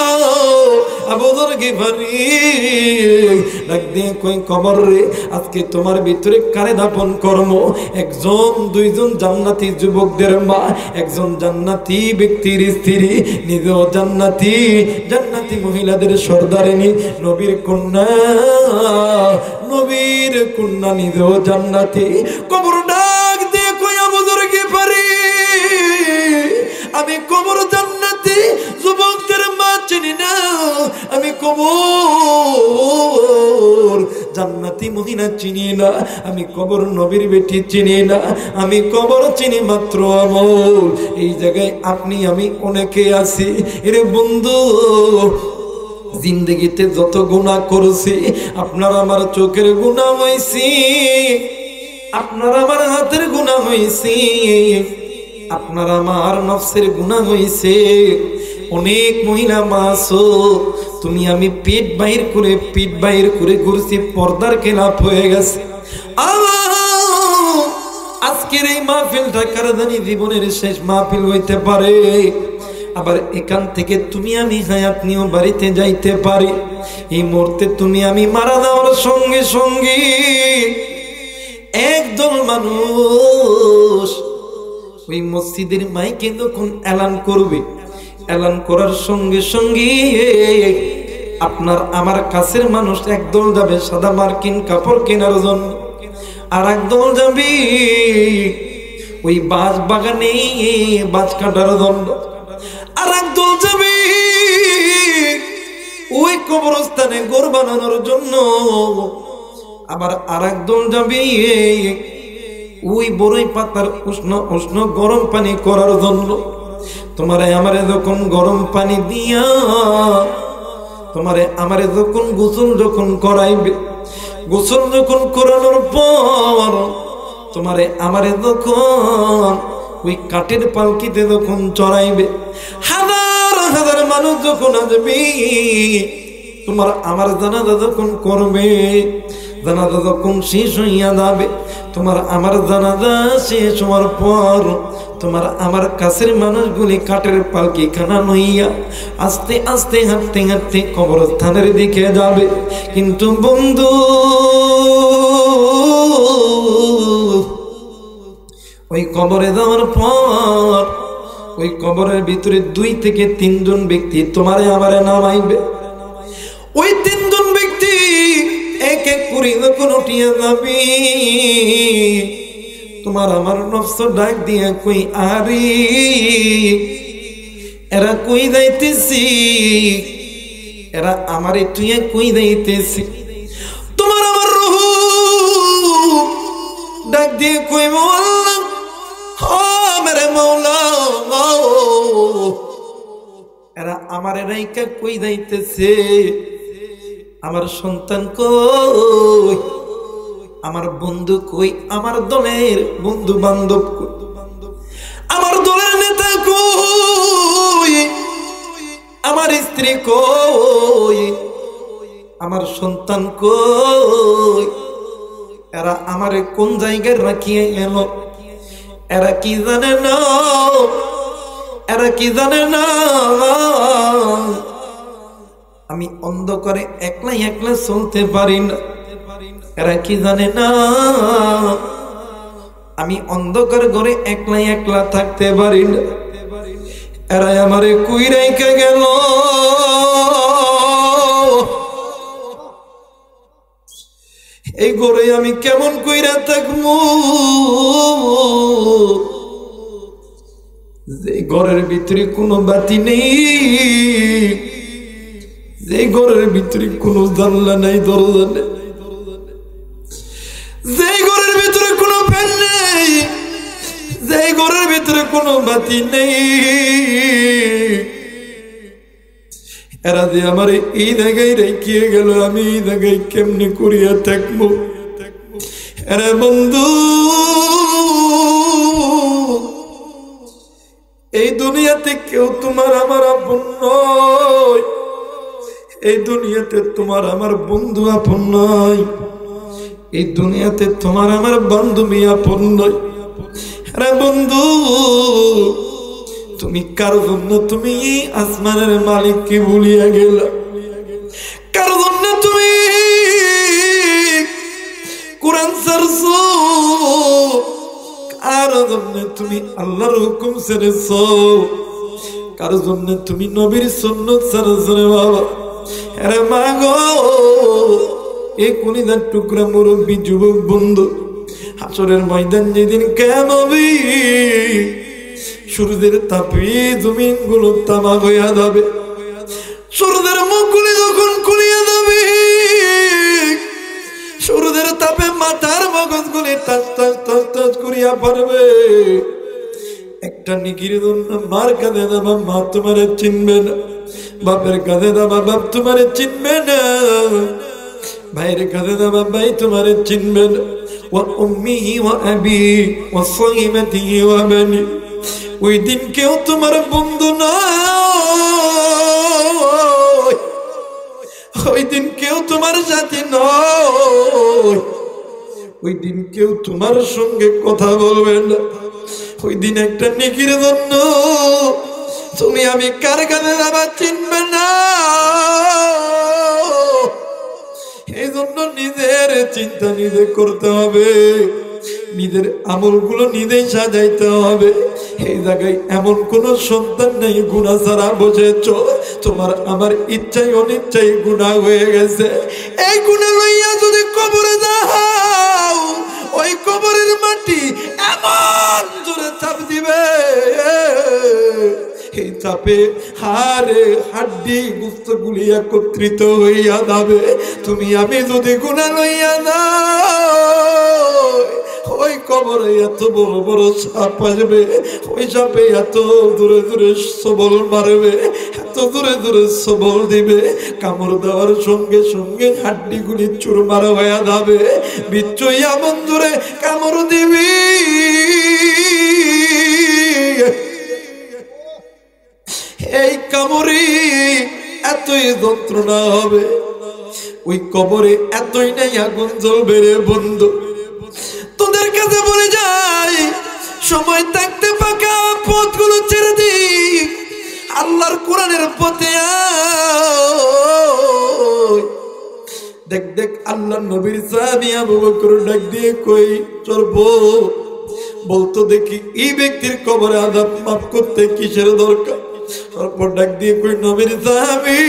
আবু যর গিফারী ডাক দিয়ে কই, কবর রে আজকে তোমার ভিতরে কারে দাফন করব? একজন দুইজন জান্নাতি যুবকদের মা, একজন জান্নাতি ব্যক্তির স্ত্রী, নিজেও জান্নাতি, জান্নাতি মহিলাদের সর্দারিনী, নবীর কন্যা নিজেও জান্নাতি। কবর ডাক দিয়ে কই, আবু যর গিফারী আমি কবর জান্নাতি যুবকদের মা চিনি না, আমি কবর জান্নাতি মহিলা চিনি না, আমি কবর নবীর বেটি চিনি না, আমি কবর চিনি মাত্র আমল। এই জায়গায় আপনি আমি অনেকে আছি। এরে বন্ধু, জিন্দগিতে যত গুনাহ করছি, আপনার আমার চোখের গুনাহ হইছি, আপনার আমার হাতের গুনাহ হইছি, আপনার আমার নফসের গুনাহ হইছে। অনেক মহিলা মাসো তুমি আমি পেট বাহির করে ঘুরছি, পর্দার খেলাপ হয়ে গেছে। আজকের এই মাহফিলটা কারদানি জীবনের শেষ মাহফিল হইতে পারে, আবার এখান থেকে তুমি আমি হায়াত নিয়েও বাড়িতে যাইতে পারি। এই মুহূর্তে তুমি আমি মারা যাওয়ার সঙ্গে সঙ্গে একদল মানুষ ওই মসজিদের মাইকে যখন এলান করবে, এলান করার সঙ্গে সঙ্গে আপনার আমার কাছের মানুষ একদল যাবে সাদা মার্কিন কাপড় কেনার জন্য, আর একদল যাবে ওই বাঁশ বাগানে বাঁশ কাটার জন্য, আর একদল যাবে ওই কবরস্থানে ঘর বানানোর জন্য, আবার আর একদল যাবে ওই বড়ই পাতার উষ্ণ উষ্ণ গরম পানি করার জন্য। তোমারে আমারে যখন গরম পানি দিয়া তোমারে আমারে যখন গোসল করাইবে, গোসল যখন করানোর পর তোমারে আমারে যখন ওই কাঠের পালকিতে যখন চড়াইবে, হাজার হাজার মানুষ যখন আসবে, তোমার আমার জানাজা যখন করবে, জানাজা যখন শেষ হইয়া যাবে, তোমার আমার জানাজা শেষ হওয়ার পর তোমার আমার কাছের মানুষগুলি কাঠের পালকি খানা নইয়া আস্তে আস্তে হাঁটতে হাঁটতে কবরস্থানের দিকে যাবে। কিন্তু বন্ধু, ওই কবরে যাওয়ার পর ওই কবরের ভিতরে 2 থেকে 3 জন ব্যক্তি তোমারে আমারে নামাইবে। ওই 3 জন ব্যক্তি এক এক করে যখন উঠিয়া যাবে, তোমার আমার নফস ডাক দিয়া কই, আরে এরা কই যাইতেছি, এরা আমারে তুইয়া কই যাইতেছি। তোমার আমার রূহ ডাক দিয়ে কই, মাওলা ও মেরে মাওলা, এরা আমারে রাইকা কই যাইতেছে, আমার সন্তান কই, আমার বন্ধু কই, আমার দলের বন্ধু বান্ধব কই, আমার দলের নেতা কই, আমার স্ত্রী কই, আমার সন্তান কই, এরা আমারে কোন জায়গায় রাখিয়ে এলো? এরা কি জানে না, এরা কি জানে না আমি অন্ধকারে একলা একলা চলতে পারি না? এরা কি জানে না আমি অন্ধকার ঘরে একলা একলা থাকতে পারি না, এরা আমারে কুই রেখে গেল। এই ঘরে আমি কেমন কইরা থাকবো? যে ঘরের ভিতরে কোনো বাতি নেই, যে ঘরের ভিতরে কোনো জানলা নাই, দরজা নেই, যে ঘরের ভিতরে কোনো ফ্যান নেই, যে ঘরের ভিতরে কোনো বাতি নেই, এরা যে আমার এই জায়গায় রেখে গেল, আমি এই জায়গায় কেমনে করিয়া থাকবো? এরা বন্ধু, এই দুনিয়াতে কেউ তোমার আমার আপন নয়, এই দুনিয়াতে তোমার আমার বন্ধু আপন নয়, এই দুনিয়াতে তোমার আমার বান্ধবী আপন নয়। আরে বন্ধু, তুমি কার জন্য তুমি আসমানের মালিককে ভুলিয়া গেল? কার জন্য তুমি কোরআন ছাড়ছো? কার জন্য তুমি আল্লাহর হুকুম ছেড়েছো? কার জন্য তুমি নবীর সুন্নাত ছাড়ছো রে বাবা? আরে মা গো, এই কলিজার টুকরা মুরব্বী যুবক বন্ধু, হাসরের ময়দান যেদিন কেন হবে, সূর্যের তাপে জমিন গুলো তামা হইয়া যাবে, সূর্যের মুখগুলি যখন খুলিয়া যাবে, সূর্যের তাপে মাথার মগজগুলি টাচ টাচ টাচ টাচ করিয়া পড়বে। একটা নিকির জন্য মার কাঁধে দেবা মা তোমারে চিনবে না, বাপের কাঁধে দেবা বাপ তোমারে চিনবে না, ভাইয়ের কাঁধে দেবা ভাই তোমারে চিনবে না। ওয়া উম্মিহি ওয়া আবি ওয়া সাহিবাতিহি ওয়া বানি, ওই দিন কেউ তোমার বন্ধু নয়, ওই দিন কেউ তোমার সাথী নয়, ওই দিন কেউ তোমার সঙ্গে কথা বলবে না। ওই দিন একটা নেকির জন্য তুমি আমি কার কাছে যাবা চিনবে না। এই জন্য নিজের চিন্তা নিজে করতে হবে, নিজের আমলগুলো নিজেই সাজাইতে হবে। এই জায়গায় এমন কোন সন্তান নেই গুনাহ ছাড়া বসেছ, তোমার আমার ইচ্ছাই অনিচ্ছাই গুনাহ হয়ে গেছে। এই গুনাহ লইয়া যদি কবরে যাও, ওই কবরের মাটি এমন জোরে চাপ দিবে, এই চাপে হাড়ে হাড্ডি গোশতগুলি একত্রিত হইয়া যাবে। তুমি আমি যদি গুনাহ লইয়া যাও, ওই কবরে এত বড় বড় সাপ আসবে, ওই সাপে এত দূরে দূরে সবল মারবে, এত দূরে দূরে সবল দিবে, কামড় দেওয়ার সঙ্গে সঙ্গে হাড্ডিগুলি চুরমার হয়ে যাবে, বিচ্ছুই এমন দূরে কামড় দিবি। এই কামড়ে এতই যন্ত্রণা হবে, ওই কবরে এতই নাই আগুন জ্বলবে রে বন্ধু। তোদের কাছে বলে যাই, সময় থাকতে ফাঁকা পথগুলো ছেড়ে দি, আল্লাহর কোরআনের পথে দেখ দেখ আল্লাহ নবীর সাহাবী আবু বকর ডাক দিয়ে কই চলবো, বলতো দেখি এই ব্যক্তির কবরে আযাব মাফ করতে কিসের দরকার? তারপর ডাক দিয়ে কই নবীর সাহাবী,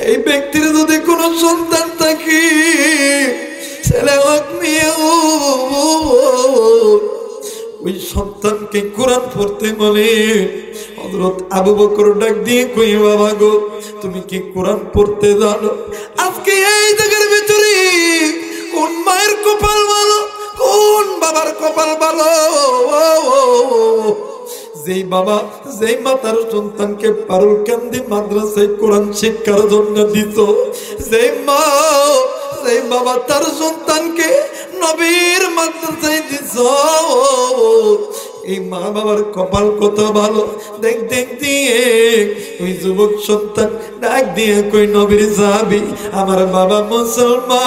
এই ব্যক্তির যদি কোনো সন্তান থাকে, ছেলে হোক মেয়ে হোক, ওই সন্তানকে কোরআন পড়তে বলে। হযরত আবু বকর ডাক দিয়ে কই বাবা গো, তুমি কি কোরআন পড়তে জানো? আজকে এই জায়গার ভিতরে কোন মায়ের কপাল ভালো, কোন বাবার কপাল ভালো, যেই বাবা যেই মাতার সন্তানকে পারুল কান্দি মাদ্রাসায় কোরআন শিক্ষার জন্য দিত, যেই মা যেই বাবা তার সন্তানকে নবীর মাদ্রাসায় দিত, এই মা বাবার কপাল কত ভালো। দেখ দেখ দিয়ে ওই যুবক সন্তান ডাক দিয়ে কই নবীর সাহাবী, আমার বাবা মুসলমান,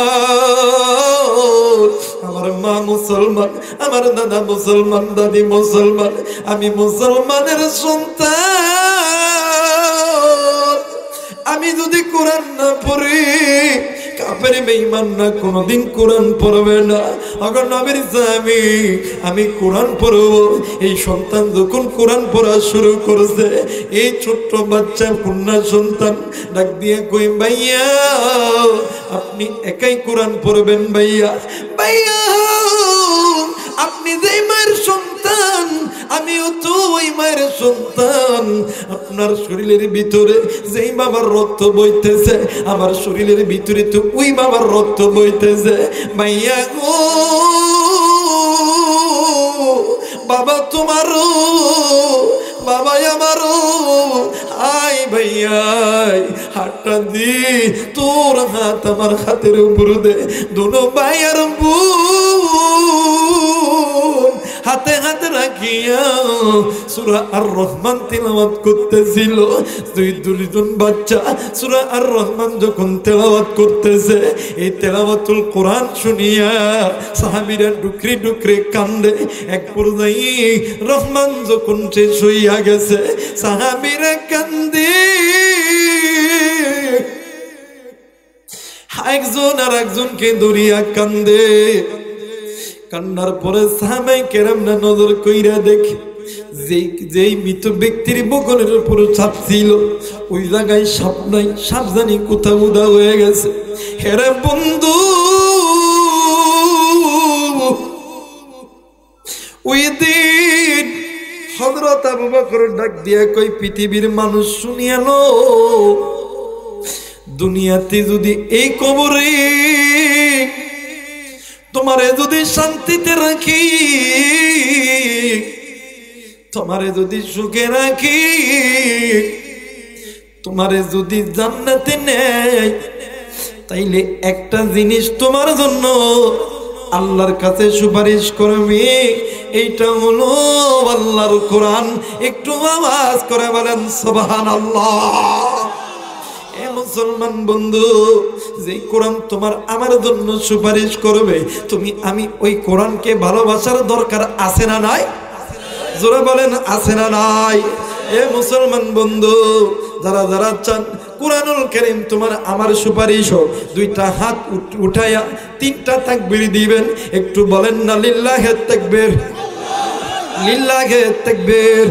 আমার মা মুসলমান, আমার দাদা মুসলমান, দাদি মুসলমান, আমি মুসলমানের সন্তান। আমি যদি কোরআন না পড়ি কাফের বেঈমান না, কোনোদিন কোরআন পড়বে না। আগে নবীর স্বামী আমি কোরআন পড়ব। এই সন্তান যখন কোরআন পড়া শুরু করেছে, এই ছোট্ট বাচ্চা কন্যা সন্তান ডাক দিয়ে কই, ভাইয়া আপনি একাই কোরআন পড়বেন। ভাইয়া ভাইয়া আপনি যে মায়ের সন্তান, আমিও তো ওই মায়ের সন্তান। আপনার শরীরের ভিতরে যেই বাবার রক্ত বইতেছে, আমার শরীরের ভিতরে তো ওই বাবার রক্ত বইতেছে। ভাইয়া গো, বাবা তোমারও, বাবা আমারও। আই ভাইয়া হাতটা দি, তোর হাত আমার হাতের উপর দে। দুনো ভাই আর বোন হাতে হাতে রাখিয়া সূরা আর রহমান তিলাওয়াত করতেছিল। দুইজন বাচ্চা সূরা আর রহমান যখন তেলাওয়াত করতেছে, এই তেলাওয়াতুল কোরআন শুনিয়া সাহাবীরা ডুকরি ডুকরি কান্দে। এক পর্যায়ে রহমান যখন শেষ হইয়া গেছে, সাহাবীরা কান্দে। একজন আর একজনকে ধরিয়া কান্দে। কান্নার পরে সাহাবায়ে কেরামরা নজর কইরা দেখে, যেই মৃত ব্যক্তির বগলের উপর ছাপ ছিল, ওই জায়গায় সাপ নাই, সাপ জানি কোথাও উদা হয়ে গেছে। হেরে বন্ধু, ওই দিন হযরত আবু বকর ডাক দিয়া কই, পৃথিবীর মানুষ শুনিয়ালো, দুনিয়াতে যদি এই কবরে তোমারে যদি শান্তিতে রাখি, তোমারে যদি সুখে রাখি, তোমারে যদি জান্নাতে নেয়, তাইলে একটা জিনিস তোমার জন্য আল্লাহর কাছে সুপারিশ করবে। এইটা হলো আল্লাহর কোরআন। একটু আওয়াজ করে বলেন সুবহানাল্লাহ। মুসলমান বন্ধু, যে কোরআন তোমার আমার জন্য সুপারিশ করবে, তুমি আমি ওই কোরআনকে ভালোবাসার দরকার আছে না নাই? জোরে বলেন আছে না নাই? এ মুসলমান বন্ধু, যারা যারা চান কুরআনুল কারীম তোমার আমার সুপারিশ হোক, দুইটা হাত উঠায়া তিনটা তাকবীর দিবেন। একটু বলেন না লিল্লাহি তাকবীর, লিল্লাহি তাকবীর।